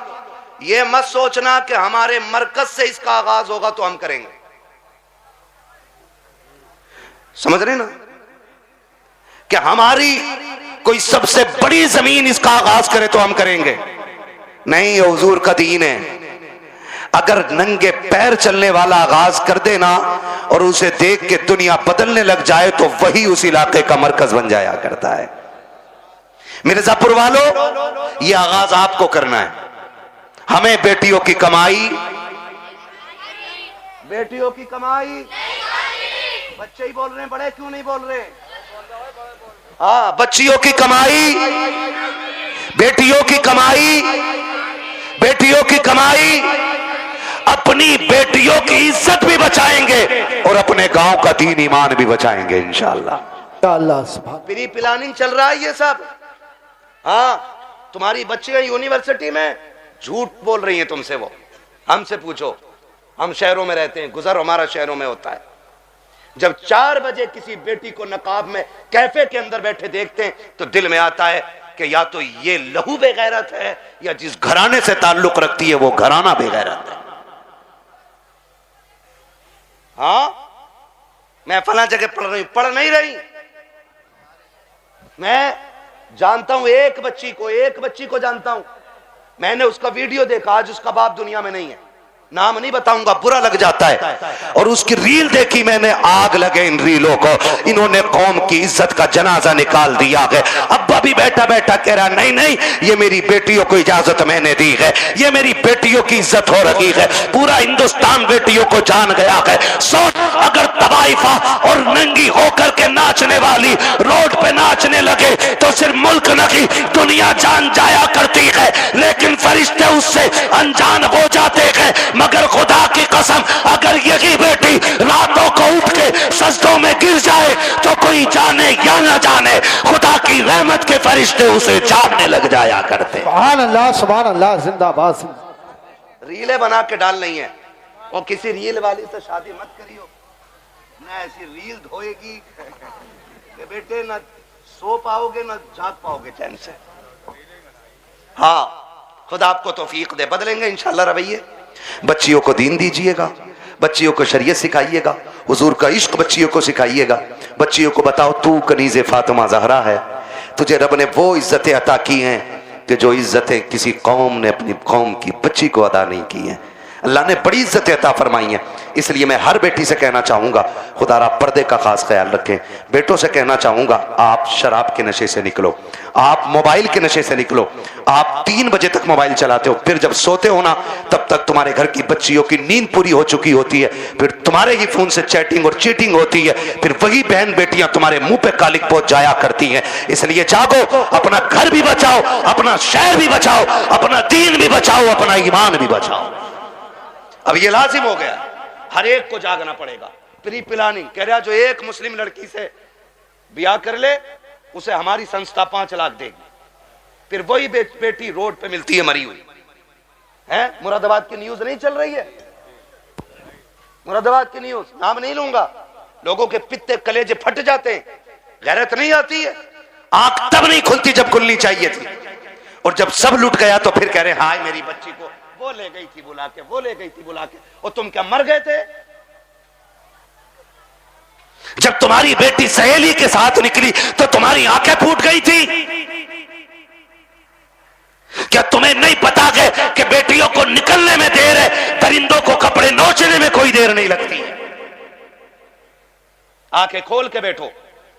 ये मत सोचना कि हमारे मरकज से इसका आगाज होगा तो हम करेंगे। समझ रहे ना कि हमारी कोई सबसे बड़ी जमीन इसका आगाज करे तो हम करेंगे? नहीं, ये हुजूर का दीन है। अगर नंगे पैर चलने वाला आगाज कर देना और उसे देख के दुनिया बदलने लग जाए तो वही उस इलाके का मरकज बन जाया करता है। मिर्जापुर वालों, ये आगाज आपको करना है। हमें बेटियों की कमाई, बेटियों की कमाई, बच्चे ही बोल रहे हैं, बड़े क्यों नहीं बोल रहे? हाँ, बच्चियों की कमाई, बेटियों की कमाई, बेटियों की कमाई। अपनी बेटियों की इज्जत भी बचाएंगे और अपने गांव का दीन ईमान भी बचाएंगे इंशाअल्लाह। अल्लाह सुभान। प्री प्लानिंग चल रहा है ये सब। हाँ, तुम्हारी बच्चियां यूनिवर्सिटी में झूठ बोल रही हैं तुमसे। वो हमसे पूछो, हम शहरों में रहते हैं, गुजर हमारा शहरों में होता है। जब 4 बजे किसी बेटी को नकाब में कैफे के अंदर बैठे देखते हैं तो दिल में आता है कि या तो ये लहू बेगैरत है या जिस घराने से ताल्लुक रखती है वो घराना बेगैरत है। हाँ, मैं फला जगह पढ़ रही हूं, पढ़ नहीं रही। मैं जानता हूं एक बच्ची को जानता हूं। मैंने उसका वीडियो देखा, आज उसका बाप दुनिया में नहीं है। नाम नहीं बताऊंगा, बुरा लग जाता है। और उसकी रील देखी मैंने, आग लगे इन रीलों को। इन्होंने कौम की इज्जत का जनाजा निकाल दिया है। अब्बा भी बैठा बैठा कह रहा नहीं नहीं, ये मेरी बेटियों को इजाजत मैंने दी है, ये मेरी बेटियों की इज्जत हो रही है। पूरा हिंदुस्तान बेटियों को जान गया है। सोच, अगर तवाइफा और नंगी होकर के नाचने वाली रोड पे नाचने लगे तो सिर्फ मुल्क नहीं दुनिया जान जाया करती है, लेकिन फरिश्ते उससे अनजान हो जाते हैं। मगर खुदा की कसम, अगर यही बेटी रातों को उठ के सजदों में गिर जाए तो कोई जाने या न जाने खुदा की रहमत के फरिश्ते उसे जानने लग जाया करते। सुभान अल्लाह, सुभान अल्लाह, जिंदाबाद। रीलें बना के डाल नहीं है, और किसी रील वाली से शादी मत करियो, ना ऐसी रील धोएगी कि बेटे ना सो पाओगे ना जाग पाओगे चैन से। हाँ, खुदा आपको तौफीक दे, बदलेंगे इंशाल्लाह रवैये। बच्चियों को दीन दीजिएगा, बच्चियों को शरीयत सिखाइएगा, हुजूर का इश्क बच्चियों को सिखाइएगा। बच्चियों को बताओ तू कनीज़े फातिमा ज़हरा है, तुझे रब ने वो इज्जतें अता की हैं कि जो इज्जतें किसी कौम ने अपनी कौम की बच्ची को अदा नहीं की हैं। अल्लाह ने बड़ी इज्जतें अता फरमाई हैं। इसलिए मैं हर बेटी से कहना चाहूँगा, खुदारा पर्दे का खास ख्याल रखें। बेटों से कहना चाहूँगा, आप शराब के नशे से निकलो, आप मोबाइल के नशे से निकलो। आप 3 बजे तक मोबाइल चलाते हो, फिर जब सोते हो ना तब तक तुम्हारे घर की बच्चियों की नींद पूरी हो चुकी होती है, फिर तुम्हारे ही फोन से चैटिंग और चीटिंग होती है, फिर वही बहन बेटियां तुम्हारे मुंह पे कालिक पहुंच जाया करती हैं। इसलिए जागो, अपना घर भी बचाओ, अपना शहर भी बचाओ, अपना दीन भी बचाओ, अपना ईमान भी बचाओ। अब ये लाजिम हो गया, हर एक को जागना पड़ेगा। प्री प्लानिंग कह रहा, जो एक मुस्लिम लड़की से ब्याह कर ले उसे हमारी संस्था 5 लाख देगी। फिर वही बेटी रोड पे मिलती है मरी हुई है। मुरादाबाद की न्यूज नहीं चल रही है, मुरादाबाद की न्यूज, नाम नहीं लूंगा, लोगों के पित्ते कलेजे फट जाते हैं, गैरत नहीं आती है। आंख तब नहीं खुलती जब खुलनी चाहिए थी, और जब सब लुट गया तो फिर कह रहे हाय मेरी बच्ची को वो ले गई थी बुला के, वो ले गई थी बुला के। और तुम क्या मर गए थे? जब तुम्हारी बेटी सहेली के साथ निकली तो तुम्हारी आंखें फूट गई थी? क्या तुम्हें नहीं पता कि बेटियों को निकलने में देर है, परिंदों को कपड़े नोचने में कोई देर नहीं लगती है? आंखें खोल के बैठो।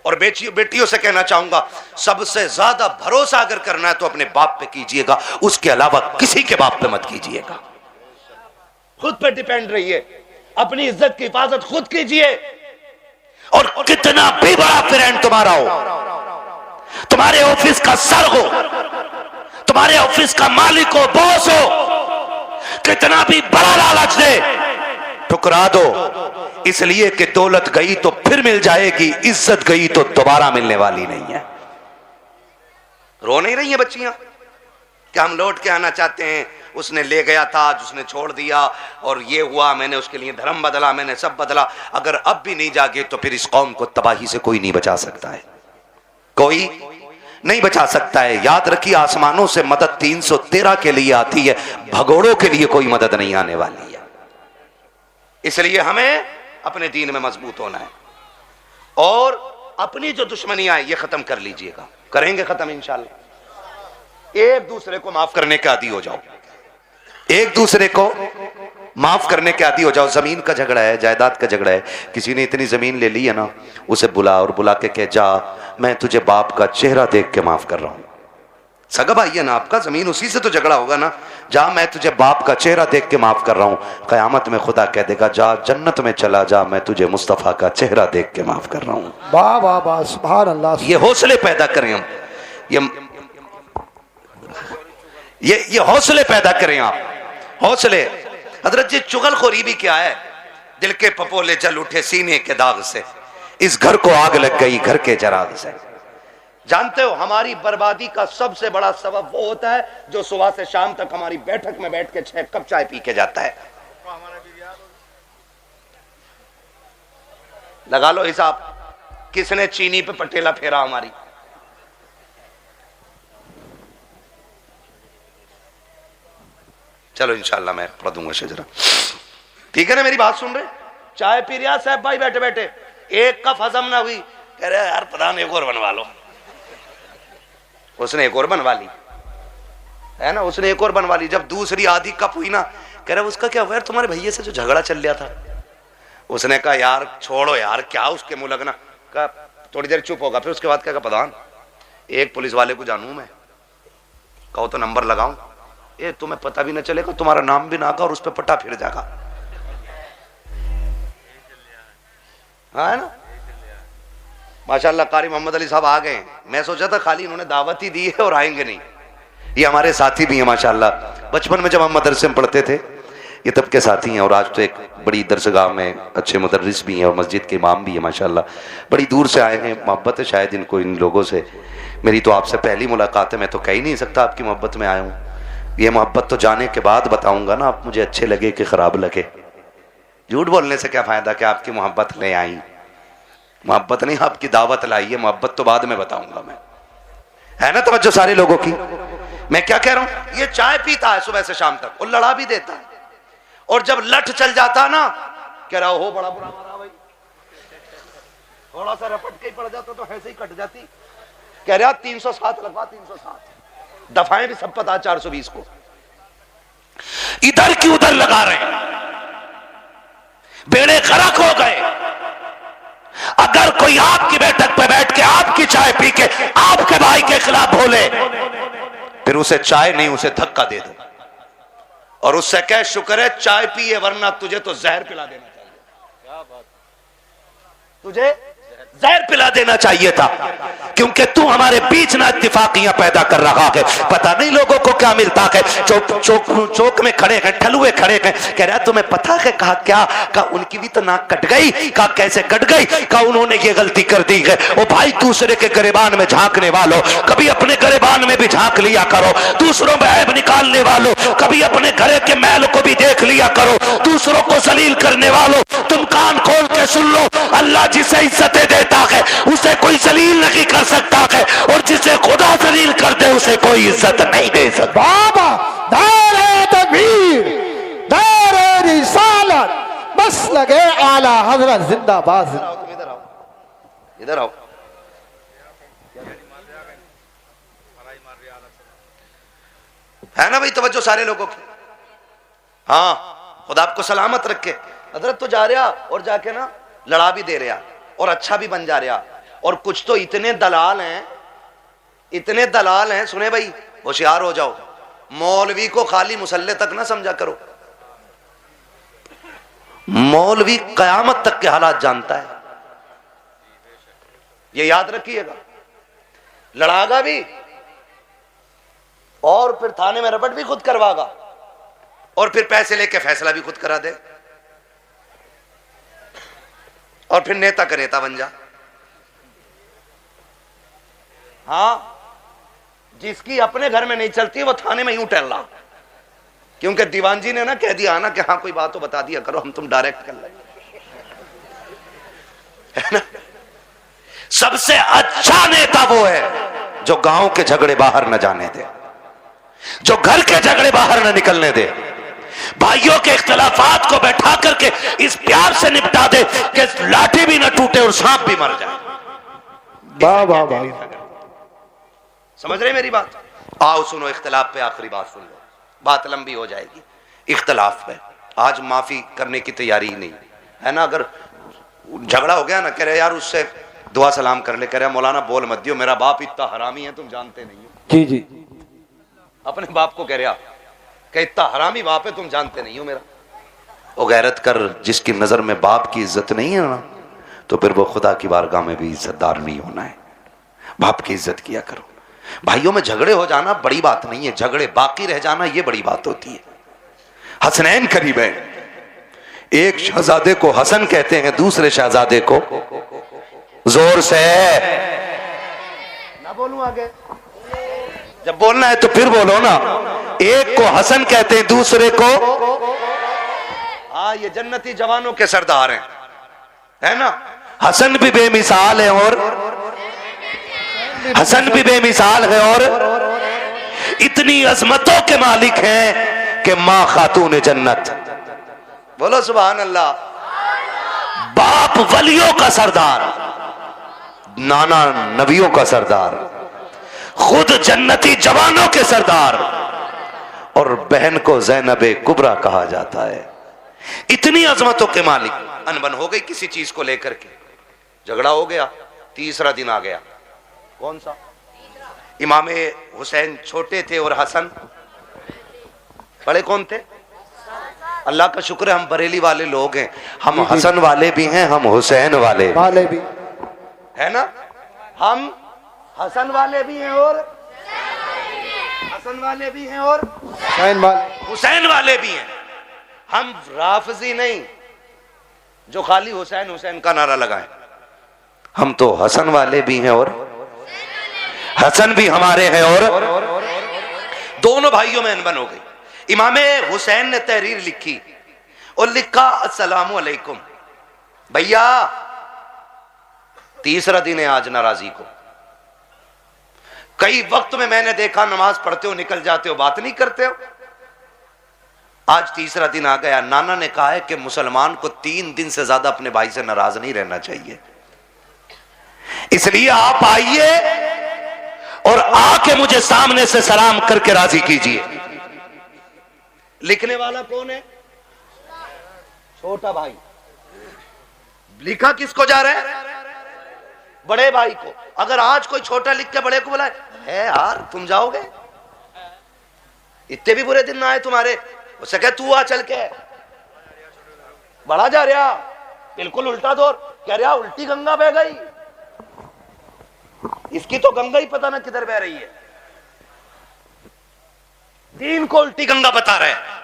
और बेटियों से कहना चाहूंगा, सबसे ज्यादा भरोसा अगर करना है तो अपने बाप पे कीजिएगा, उसके अलावा किसी के बाप पे मत कीजिएगा। खुद पे डिपेंड रहिए, अपनी इज्जत की हिफाजत खुद कीजिए। और कितना भी बड़ा फ्रेंड तुम्हारा हो, तुम्हारे ऑफिस का सर हो, तुम्हारे ऑफिस का मालिक हो, बॉस हो, कितना भी बड़ा लालच दे, ठुकरा दो। इसलिए कि दौलत गई तो फिर मिल जाएगी, इज्जत गई तो दोबारा मिलने वाली नहीं है। रो नहीं रही हैं बच्चियां कि हम लौट के आना चाहते हैं, उसने ले गया था, उसने छोड़ दिया, और ये हुआ, मैंने उसके लिए धर्म बदला, मैंने सब बदला। अगर अब भी नहीं जागे तो फिर इस कौम को तबाही से कोई नहीं बचा सकता है, कोई नहीं बचा सकता है। याद रखिए, आसमानों से मदद 313 के लिए आती है, भगोड़ों के लिए कोई मदद नहीं आने वाली है। इसलिए हमें अपने दीन में मजबूत होना है, और अपनी जो दुश्मनियां हैं ये खत्म कर लीजिएगा। करेंगे खत्म इंशाल्लाह। एक दूसरे को माफ करने के आदी हो जाओ, एक दूसरे को माफ करने के आदी हो जाओ। जमीन का झगड़ा है, जायदाद का झगड़ा है, किसी ने इतनी जमीन ले ली है ना, उसे बुला और बुला के कह, जा मैं तुझे बाप का चेहरा देख के माफ कर रहा हूं। सगा भाई है ना आपका, जमीन उसी से तो झगड़ा होगा ना। जा मैं तुझे बाप का चेहरा देख के माफ कर रहा हूं। कयामत में खुदा कह देगा, जा जन्नत में चला जा, मैं तुझे मुस्तफा का चेहरा देख के माफ कर रहा हूं। वाह वाह वाह, सुभान अल्लाह। ये हौसले पैदा करें हम, ये हौसले पैदा करें आप, हौसले। हजरत जी, चुगलखोरी भी क्या है? दिल के पपोले जल उठे सीने के दाग से, इस घर को आग लग गई घर के जराग से। जानते हो, हमारी बर्बादी का सबसे बड़ा सबब वो होता है जो सुबह से शाम तक हमारी बैठक में बैठ के 6 कप चाय पी के जाता है। लगा लो हिसाब, किसने चीनी पे पटेला फेरा हमारी। चलो इंशाल्लाह मैं पढ़ दूंगा शजरा, ठीक है ना? मेरी बात सुन रहे? चाय पी रहा साहब भाई बैठे बैठे, एक कप हजम ना हुई, कह रहे यार प्रधान एक और बनवा लो। उसने एक और बनवा ली है ना, उसने एक और बनवा ली। जब दूसरी आधी कप हुई ना, कह रहे उसका क्या हुआ यार, तुम्हारे भैया से जो झगड़ा चल रहा था। उसने कहा यार छोड़ो यार, क्या उसके मुंह लगना। कहा थोड़ी देर चुप होगा, फिर उसके बाद क्या, प्रधान एक पुलिस वाले को जानू मैं, कहो तो नंबर लगाऊं, ये तुम्हें पता भी ना चलेगा, तुम्हारा नाम भी ना आगा और उस पर पट्टा फिर जाएगा। हाँ है ना? माशाल्लाह कारी मोहम्मद अली साहब आ गए। मैं सोचा था खाली इन्होंने दावत ही दी है और आएंगे नहीं। ये हमारे साथी भी हैं माशाल्लाह, बचपन में जब हम मदरसे में पढ़ते थे ये तब के साथी हैं, और आज तो एक बड़ी दरसगाह में अच्छे मुदर्रिस भी हैं और मस्जिद के इमाम भी हैं माशाल्लाह। बड़ी दूर से आए हैं, मोहब्बत है शायद इनको इन लोगों से। मेरी तो आपसे पहली मुलाकात है, मैं तो कह ही नहीं सकता आपकी मोहब्बत में आया हूँ। ये मोहब्बत तो जाने के बाद बताऊंगा ना, आप मुझे अच्छे लगे कि खराब लगे, झूठ बोलने से क्या फायदा कि आपकी मोहब्बत ले आई, मोहब्बत नहीं आपकी दावत लाई है, मोहब्बत तो बाद में बताऊंगा मैं। है ना तवज्जो सारे लोगों की? मैं क्या कह रहा हूं, ये चाय पीता है सुबह से शाम तक और लड़ा भी देता है, और जब लठ चल जाता ना कह रहा हो बड़ा बुरा मारा भाई, थोड़ा सा रपट के ही पड़ जाता तो ऐसे ही कट जाती। कह रहा 307 लगवा, 307 दफाएं भी सब पता 420 को, इधर की उधर लगा रहे हैं, बेड़े गरक हो गए। अगर कोई आपकी बैठक पे बैठ के आपकी चाय पी के आपके भाई के खिलाफ बोले, फिर उसे चाय नहीं उसे धक्का दे दो और उससे कह शुक्र है चाय पिए, वरना तुझे तो जहर पिला देना चाहिए। क्या बात, तुझे जहर पिला देना चाहिए था, क्योंकि तू हमारे बीच ना इत्तेफाकियां पैदा कर रहा है। पता नहीं लोगों को क्या मिलता है, चौक में खड़े हैं, ठलुए खड़े हैं, कह रहा तुम्हें पता है, कहा क्या, कहा उनकी भी तो नाक कट गई, कहा कैसे कट गई, कहा उन्होंने ये गलती कर दी है। ओ भाई दूसरे के गिरेबान में झांकने वालों, कभी अपने गिरेबान में भी झांक लिया करो। दूसरों में ऐब निकालने वालों, कभी अपने घरे के मैल को भी देख लिया करो। दूसरों को जलील करने वालों, तुम कान खोल के सुन लो, अल्लाह जिसे इज्जतें देता है उसे कोई जलील नहीं कर सकता है, और जिसे खुदा जलील कर दे उसे कोई इज्जत नहीं दे सकता। बाबा दारे तकबीर, दारे रिसालत, बस लगे आला हजरत जिंदाबाद। इधर आओ, इधर आओ। है ना भाई तवज्जो सारे लोगों की? हाँ, खुदा आपको सलामत रखे। हजरत तो जा रहा और जाके ना लड़ा भी दे रहा और अच्छा भी बन जा रहा, और कुछ तो इतने दलाल हैं, इतने दलाल हैं, सुने भाई होशियार हो जाओ, मौलवी को खाली मुसल्ले तक ना समझा करो। मौलवी कयामत तक के हालात जानता है, ये याद रखिएगा। लड़ागा भी और फिर थाने में रपट भी खुद करवागा, और फिर पैसे लेके फैसला भी खुद करा दे, और फिर नेता का नेता बन जा। हाँ, जिसकी अपने घर में नहीं चलती वो थाने में यूं टहल रहा, क्योंकि दीवान जी ने ना कह दिया ना कि हाँ कोई बात तो बता दिया करो, हम तुम डायरेक्ट कर लेंगे, है ना। सबसे अच्छा नेता वो है जो गांव के झगड़े बाहर न जाने दे, जो घर के झगड़े बाहर न निकलने दे, भाइयों के इख्तलाफात को बैठा करके इस प्यार से निपटा दे कि लाठी भी न टूटे और सांप भी मर जाए। वाह वाह वाह, समझ रहे मेरी बात? आओ सुनो, इख्तलाफ पे आखिरी बात सुन लो, बात लंबी हो जाएगी। इख्तलाफ पे आज माफी करने की तैयारी ही नहीं है ना। अगर झगड़ा हो गया ना, कह रहे यार उससे दुआ सलाम कर ले, कह रहे मौलाना बोल मत दियो, मेरा बाप इतना हरामी है तुम जानते नहीं हो। जी जी, अपने बाप को कह रहा कि इतना हरामी बाप है तुम जानते नहीं हो मेरा। वो गैरत कर, जिसकी नजर में बाप की इज्जत नहीं है ना, तो फिर वो खुदा की बारगाह में भी इज्जतदार नहीं होना है। बाप की इज्जत किया करो। भाइयों में झगड़े हो जाना बड़ी बात नहीं है, झगड़े बाकी रह जाना ये बड़ी बात होती है। हसनैन करीब है, एक शहजादे को हसन कहते हैं, दूसरे शहजादे को, जोर से ना बोलूं आगे, जब बोलना है तो फिर बोलो ना। एक को हसन कहते हैं, दूसरे को, हाँ ये जन्नती जवानों के सरदार हैं, है ना। हसन भी बेमिसाल है और हसन भी बेमिसाल है और इतनी अजमतों के मालिक हैं कि मां खातून जन्नत, बोलो सुभान अल्लाह। बाप वलियों का सरदार, नाना नबियों का सरदार, खुद जन्नती जवानों के सरदार, और बहन को ज़ैनबे कुबरा कहा जाता है। इतनी अजमतों के मालिक। अनबन हो गई किसी चीज को लेकर के, झगड़ा हो गया, तीसरा दिन आ गया। कौन सा? इमाम हुसैन छोटे थे और हसन बड़े। कौन थे? अल्लाह का शुक्र है हम बरेली वाले लोग हैं, हम हसन वाले भी हैं, हम हुसैन वाले भी है ना। हम हसन वाले भी हैं और हसन वाले भी हैं और हुसैन वाले भी हैं। हम राफजी नहीं जो खाली हुसैन हुसैन का नारा लगाएं, हम तो हसन वाले भी हैं और हसन भी हमारे हैं, और दोनों भाइयों में अनबन हो गई। इमाम हुसैन ने तहरीर लिखी और लिखा अस्सलामु अलैकुम। भैया तीसरा दिन है आज नाराजी को। कई वक्त में मैंने देखा नमाज पढ़ते हो निकल जाते हो, बात नहीं करते हो। आज तीसरा दिन आ गया। नाना ने कहा है कि मुसलमान को 3 दिन से ज्यादा अपने भाई से नाराज नहीं रहना चाहिए, इसलिए आप आइए और आके मुझे सामने से सलाम करके राजी कीजिए। लिखने वाला कौन है? छोटा भाई। लिखा किसको जा रहा है? बड़े भाई को। अगर आज कोई छोटा लिख के बड़े को बोला है यार तुम जाओगे, इतने भी बुरे दिन ना आए तुम्हारे, उससे कह तू आ चल के। बड़ा जा रहा बिल्कुल उल्टा दौर, कह रहा उल्टी गंगा बह गई, इसकी तो गंगा ही पता ना किधर बह रही है। दीन को उल्टी गंगा बता रहे हैं।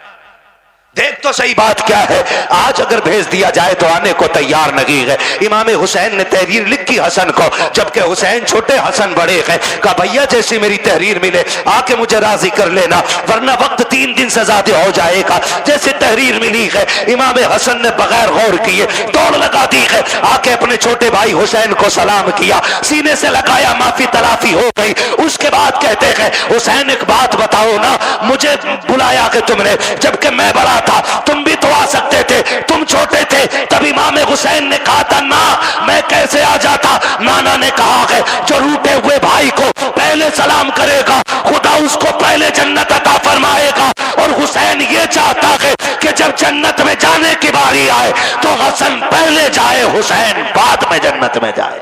देख तो सही बात क्या है। आज अगर भेज दिया जाए तो आने को तैयार नहीं है। इमाम हुसैन ने तहरीर लिखी हसन को, जबकि हुसैन छोटे हसन बड़े हैं। कहा भैया जैसी मेरी तहरीर मिले आके मुझे राजी कर लेना, वरना वक्त 3 दिन से ज्यादा हो जाएगा। जैसे तहरीर मिली है इमाम हसन ने बगैर गौर किए दौड़ लगा दी है, आके अपने छोटे भाई हुसैन को सलाम किया, सीने से लगाया, माफी तलाफी हो गई। उसके बाद कहते हैं हुसैन एक बात बताओ ना, मुझे बुलाया कि तुमने, जबकि मैं बड़ा था, तुम भी तो आ सकते थे, तुम छोटे थे। तब इमाम हुसैन ने कहा था ना मैं कैसे आ जाता। नाना ने कहा है जो रूठे हुए भाई को पहले सलाम करेगा खुदा उसको पहले जन्नत अता फरमाएगा। और हुसैन ये चाहता है कि जब जन्नत में जाने की बारी आए तो हसन पहले जाए, हुसैन बाद में जन्नत में जाए।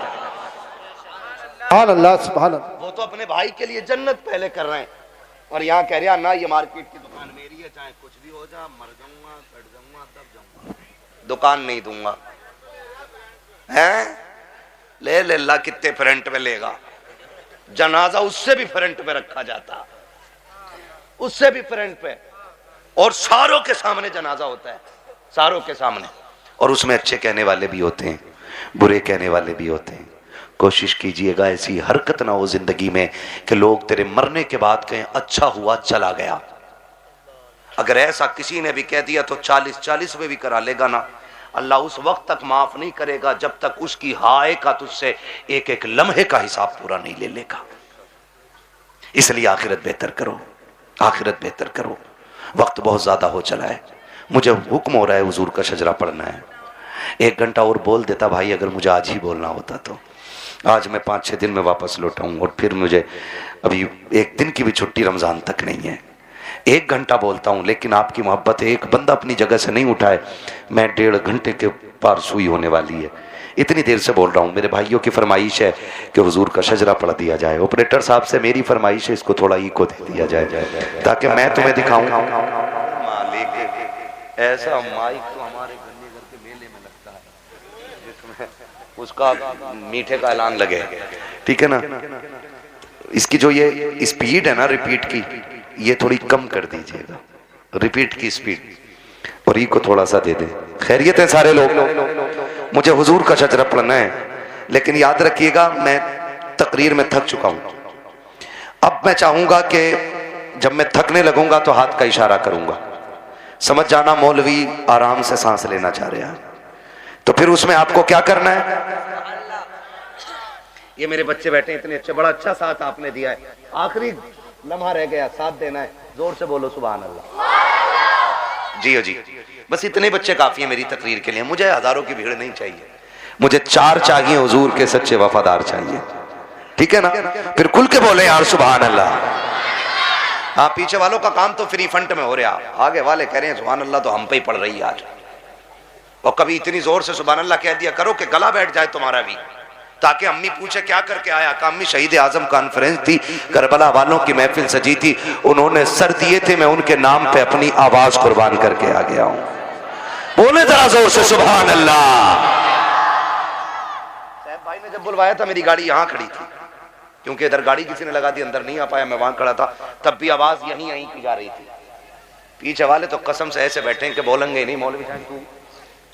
सुभान अल्लाह, सुभान अल्लाह। वो तो अपने भाई के लिए जन्नत पहले कर रहे हैं, और यहाँ कह रहा ना ये मार्केट की दुकान मेरी है, चाहे कुछ भी हो जा, मर जाऊंगा, कट जाऊंगा, तब जाऊंगा, दुकान नहीं दूंगा। हैं ले ले ला, कितने फ्रंट पे लेगा। जनाजा उससे भी फ्रंट पे रखा जाता, उससे भी फ्रंट पे, और सारों के सामने जनाजा होता है, सारों के सामने। और उसमें अच्छे कहने वाले भी होते हैं, बुरे कहने वाले भी होते हैं। कोशिश कीजिएगा ऐसी हरकत ना हो जिंदगी में कि लोग तेरे मरने के बाद कहें अच्छा हुआ चला गया। अगर ऐसा किसी ने भी कह दिया तो 40-40 में भी करा लेगा ना, अल्लाह उस वक्त तक माफ नहीं करेगा जब तक उसकी हाय का तुझसे एक एक लम्हे का हिसाब पूरा नहीं ले लेगा। इसलिए आखिरत बेहतर करो, आखिरत बेहतर करो। वक्त बहुत ज्यादा हो चला है, मुझे हुक्म हो रहा है हुजूर का शजरा पढ़ना है। 1 घंटा और बोल देता भाई, अगर मुझे आज ही बोलना होता तो। आज मैं 5-6 दिन में वापस लौटाऊँ, और फिर मुझे अभी 1 दिन की भी छुट्टी रमज़ान तक नहीं है। 1 घंटा बोलता हूँ, लेकिन आपकी मोहब्बत है। एक बंदा अपनी जगह से नहीं उठाए, मैं 1.5 घंटे के पार सुई होने वाली है, इतनी देर से बोल रहा हूँ। मेरे भाइयों की फरमाइश है कि हुजूर का शजरा पढ़ दिया जाए। ऑपरेटर साहब से मेरी फरमाइश है इसको थोड़ा इको दे दिया जाए ताकि मैं तुम्हें दिखाऊँ। ऐसा माइक तो हमारे गन्ने घर के मेले में लगता है जिसमें उसका मीठे का ऐलान लगे, ठीक है ना। इसकी जो ये स्पीड है ना रिपीट की, ये थोड़ी कम कर दीजिएगा, रिपीट की स्पीड, और ई को थोड़ा सा दे दे। खैरियत है सारे लोग। मुझे हुजूर का शजरा पढ़ना है, लेकिन याद रखिएगा मैं तकरीर में थक चुका हूं। अब मैं चाहूंगा कि जब मैं थकने लगूंगा तो हाथ का इशारा करूंगा, समझ जाना मौलवी आराम से सांस लेना चाह रहे हैं। तो फिर उसमें आपको क्या करना है। ये मेरे बच्चे बैठे इतने अच्छे, बड़ा अच्छा साथ आपने दिया है। आखिरी लम्हा रह गया, साथ देना है, जोर से बोलो सुभान अल्लाह। जी जी, बस इतने बच्चे काफी है मेरी तकरीर के लिए। मुझे हजारों की भीड़ नहीं चाहिए, मुझे 4 चाहिए हुजूर के सच्चे वफादार चाहिए, ठीक है ना। फिर खुल के बोले यार सुभान अल्लाह। हाँ, पीछे वालों का काम तो फ्री फंड में हो रहा, आगे वाले कह रहे हैं सुभान अल्लाह तो हम पे ही पड़ रही है आज। और कभी इतनी जोर से सुभान अल्लाह कह दिया करो कि गला बैठ जाए तुम्हारा भी, ताकि अम्मी पूछे क्या करके आया। का अम्मी शहीद आजम कॉन्फ्रेंस थी, करबला वालों की महफिल सजी थी, उन्होंने सर दिए थे, मैं उनके नाम पे अपनी आवाज कुर्बान करके आ गया हूं। बोले जरा जोर से सुभान अल्लाह। साहब भाई ने जब बुलवाया था मेरी गाड़ी यहाँ खड़ी थी, क्योंकि इधर गाड़ी किसी ने लगा दी, अंदर नहीं आ पाया, मैं वहां खड़ा था, तब भी आवाज यहीं यहीं की जा रही थी। पीछे वाले तो कसम से ऐसे बैठे कि बोलेंगे नहीं, मौलवी साहब तू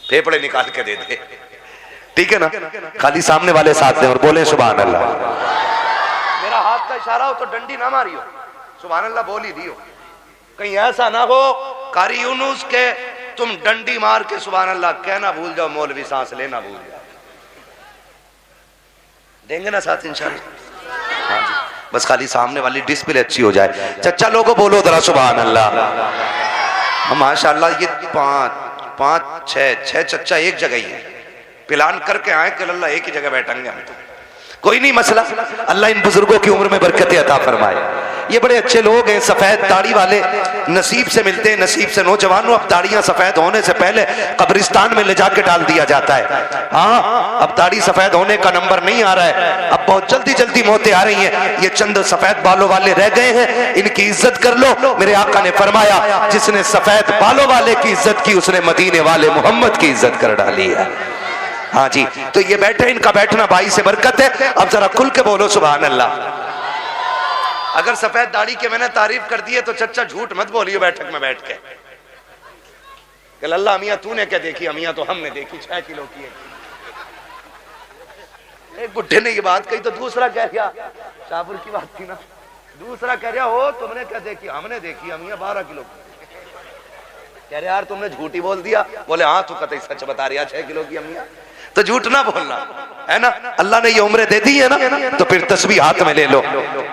फेफड़े निकाल के दे दे, ठीक है ना। खाली सामने वाले साथ दें और बोले सुभान अल्लाह। मेरा हाथ का इशारा हो तो डंडी ना मारियो, सुभान अल्लाह बोल ही दियो। कहीं ऐसा ना हो कारी यूनुस के तुम डंडी मार के सुभान अल्लाह कहना भूल जाओ, मौलवी सांस लेना भूल जाओ। देंगे ना साथ इंशाल्लाह। हाँ जी, बस खाली सामने वाली डिस्प्ले अच्छी हो जाए। चचा लोगों बोलो जरा सुभान अल्लाह। माशाअल्लाह ये पाँच छह चचा एक जगह ही है, प्लान करके आए कि अल्लाह एक ही जगह बैठेंगे हम। तो कोई नहीं मसला, अल्लाह इन बुजुर्गों की उम्र में बरकत अता फरमाए। ये बड़े अच्छे लोग हैं, सफेद दाढ़ी वाले, नसीब से मिलते हैं, नसीब से। नौजवानों, अब दाढ़ियां सफेद होने से पहले कब्रिस्तान में ले जाके डाल दिया जाता है। हाँ, अब दाढ़ी सफेद होने का नंबर नहीं आ रहा है, अब बहुत जल्दी जल्दी मौतें आ रही हैं। ये चंद सफेद बालों वाले रह गए हैं, इनकी इज्जत कर लो। मेरे आका ने फरमाया, जिसने सफेद बालों वाले की इज्जत की, उसने मदीने वाले मोहम्मद की इज्जत कर डाली है। हाँ जी, तो ये बैठे, इनका बैठना भाई से बरकत है। अब जरा खुल के बोलो सुभान अल्लाह। अगर सफेद दाढ़ी के मैंने तारीफ कर दी है तो चचा झूठ मत बोलियो बैठक में बैठ के। कल अल्लाह मियाँ तूने क्या देखी, अमियाँ तो हमने देखी 6 किलो की। एक बुढ़े ने ये बात कही तो दूसरा कह रहा, शाहपुर की बात थी ना, दूसरा कह रहा हो तुमने क्या देखी, हमने देखी अमियाँ 12 किलो की। कह रहे यार तुमने झूठी बोल दिया। बोले हाँ तू कतई सच बता रही है, 6 किलो की अमियाँ। तो झूठ ना बोलना है ना। अल्लाह ने ये उम्र दे दी है ना, तो फिर तस्बीह हाथ में ले लो,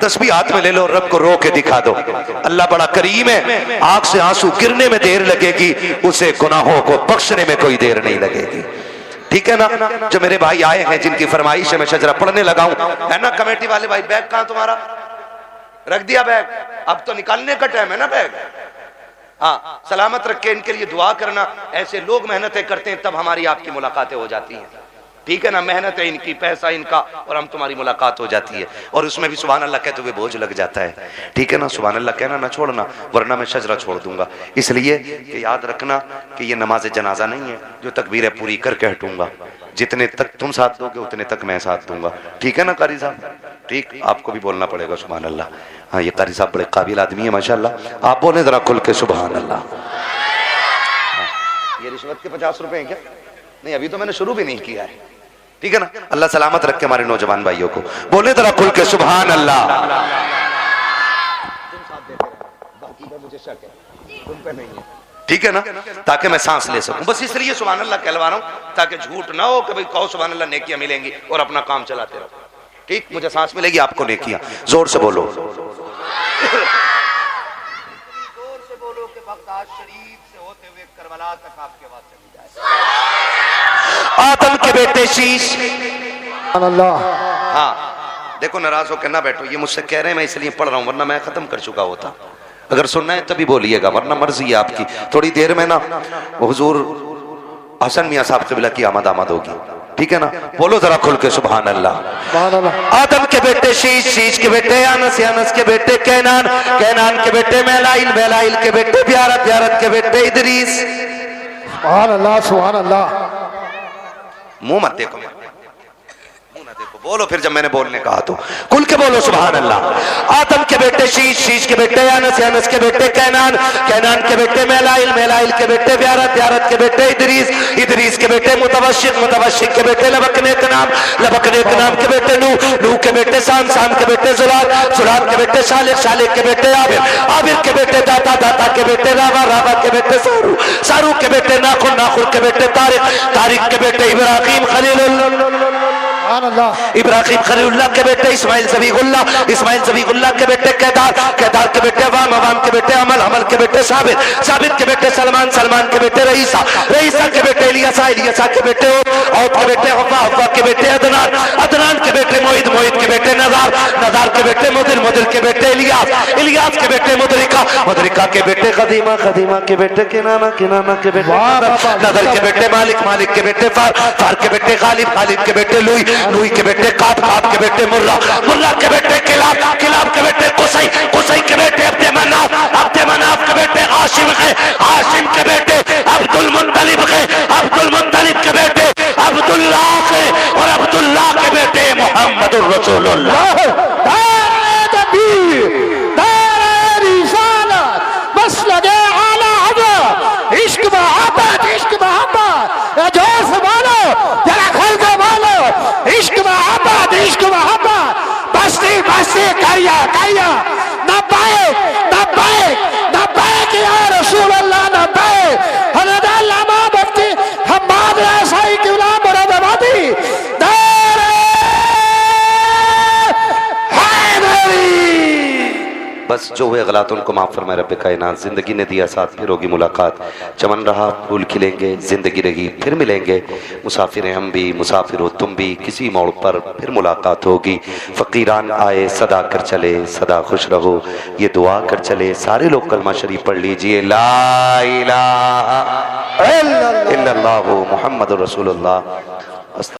तस्बीह हाथ में ले लो, रब को रो के दिखा दो। अल्लाह बड़ा करीम है, आंख से आंसू गिरने में देर लगेगी, उसे गुनाहों को बख्शने में कोई देर नहीं लगेगी। ठीक है ना। जो मेरे भाई आए हैं, जिनकी फरमाइश है मैं शजरा पढ़ने लगा हूं, है ना। कमेटी वाले भाई, बैग कहां तुम्हारा? रख दिया बैग? अब तो निकालने का टाइम है ना बैग। हाँ, सलामत रख के इनके लिए दुआ करना। ऐसे लोग मेहनतें करते हैं तब हमारी आपकी मुलाकातें हो जाती हैं। ठीक है ना, मेहनत है इनकी, पैसा इनका, और हम तुम्हारी मुलाकात हो जाती है। और उसमें भी सुभान अल्लाह कहते हुए बोझ लग जाता है। ठीक है ना, सुभान अल्लाह कहना ना छोड़ना, वरना मैं शजरा छोड़ दूंगा। इसलिए कि याद रखना कि ये नमाज जनाजा नहीं है जो तकबीरें पूरी करके हटूंगा। जितने तक तुम साथ दोगे उतने तक मैं साथ दूंगा। ठीक है ना कारी साहब? ठीक, आपको भी बोलना पड़ेगा सुभान अल्लाह। हाँ, ये कारी साहब बड़े काबिल आदमी है माशाल्लाह। आप बोले जरा खुल के सुभान अल्लाह। ये रिश्वत के 50 रुपए हैं क्या? नहीं, अभी तो मैंने शुरू भी नहीं किया है। ठीक है ना। अल्लाह सलामत रखे हमारे नौजवान भाइयों को। बोले जरा खुल के सुभान अल्लाह। तुम साथ देते रहना, बाकी का मुझे शक है, तुम पे नहीं है। ठीक है ना, ताकि मैं सांस ले सकूं। बस इसलिए सुभान अल्लाह कहलवा रहा हूं, ताकि झूठ ना हो कि भाई कहो सुभान अल्लाह नेकियां मिलेंगी और अपना काम चलाते रहो। ठीक, मुझे सांस मिलेगी, आपको नेकियां। जोर से बोलो, जोर से बोलो कि बगदाद शरीफ से होते हुए करबला तक आपकी आवाज चली जाए। आदम के बेटे शीश। हाँ, देखो नाराज होकर ना बैठो, ये मुझसे कह रहे हैं, मैं इसलिए पढ़ रहा हूं, वरना मैं खत्म कर चुका होता। अगर सुनना है तभी बोलिएगा, वरना मर्जी है आपकी। थोड़ी देर में ना हुजूर हसन मियां साहब क़िबला की आमद होगी। ठीक है ना, बोलो जरा खुल के सुभान अल्लाह। आदम के बेटे शीश, शीश के बेटे अनस, अनस के बेटे कैनान, कैनान के बेटे मैलाइल, मैलाइल के बेटे ब्यारत, ब्यारत के बेटे इदरीस। सुभान अल्लाह, सुभान अल्लाह। मुंह मत देखो, बोलो फिर जब मैंने बोलने कहा तो खुल के बोलो सुभान अल्लाह। आदम के बेटे शीश, शीश के बेटे अनस, अनस के बेटे कैनान, कैनान के बेटे मैलाइल, मैलाइल के बेटे ब्यारत, ब्यारत के बेटे इदरीस, इदरीस के बेटे मुतवशिक, मुतवशिक के बेटे लबकने के नाम, लबकने के नाम के बेटे नूह, नूह के बेटे शाम, शाम के बेटे जुलाल, जुलाल के बेटे शालिक, शालिक के बेटे आबिर, आबिर के बेटे दाता, दाता के बेटे रावा, रावा के बेटे सारू, सारू के बेटे नाखुर, नाखुर के बेटे तारिक, तारिक के बेटे इब्राहिम खलीलुल्लाह, इब्राहिम खलीलुल्लाह के बेटे इस्माइल ज़बीहुल्लाह, इस्माइल ज़बीहुल्लाह के बेटे केदार, केदार के बेटे अवाम, अवाम के बेटे अमल, अमल के बेटे साबित, साबित के बेटे सलमान, सलमान के बेटे रईसा, रईसा के बेटे इलियासा, इलियासा के बेटे औद के बेटे हव्वा, हव्वा के बेटे अदनान, अदनान के बेटे मोहित, मोहित के बेटे नज़ार, नज़ार के बेटे मुदिर, मुदिर के बेटे इलियास, इलियास के बेटे मुदरिका, मुदरिका के बेटे खदीमा, खदीमा के बेटे किनाना, किनाना के बेटे नदर के बेटे मालिक, मालिक के बेटे फार, फार के बेटे गालिब, गालिब के बेटे लुई, लुई के बेटे काब, काब के बेटे मुर्रा, मुर्रा के बेटे किलाब, किलाब के बेटे कुसै, कुसै के बेटे अब्दे मनाफ, अब्दे मनाफ के बेटे हाशिम है, हाशिम के बेटे अब्दुल मुत्तलिब है, अब्दुल मुत्तलिब के बेटे अब्दुल्लाह है, और अब्दुल्लाह के बेटे मोहम्मदुर रसूलुल्लाह। बस लगे आला हज़रत, इश्क मोहब्बत, इश्क मोहब्बत, जोश बोलो, जरा खोल के बोलो, इश्क मोहब्बत, इश्क मोहब्बत, बस्ती बस्ती करिया करिया, नब्बे नब्बे नब्बे या रसूल अल्लाह, नब्बे बस जो हुए गलत उनको माफ़ फरमाए रब कायनात। ज़िंदगी ने दिया साथ, फिर होगी मुलाकात। चमन रहा फूल खिलेंगे, ज़िंदगी रही फिर मिलेंगे। मुसाफिर हैं हम भी, मुसाफिर हो तुम भी, किसी मोड़ पर फिर मुलाकात होगी। फ़कीरान आए सदा कर चले, सदा खुश रहो ये दुआ कर चले। सारे लोग कलमा शरीफ पढ़ लीजिए, ला इलाहा इल्लल्लाहु मुहम्मदुर रसूलुल्लाह।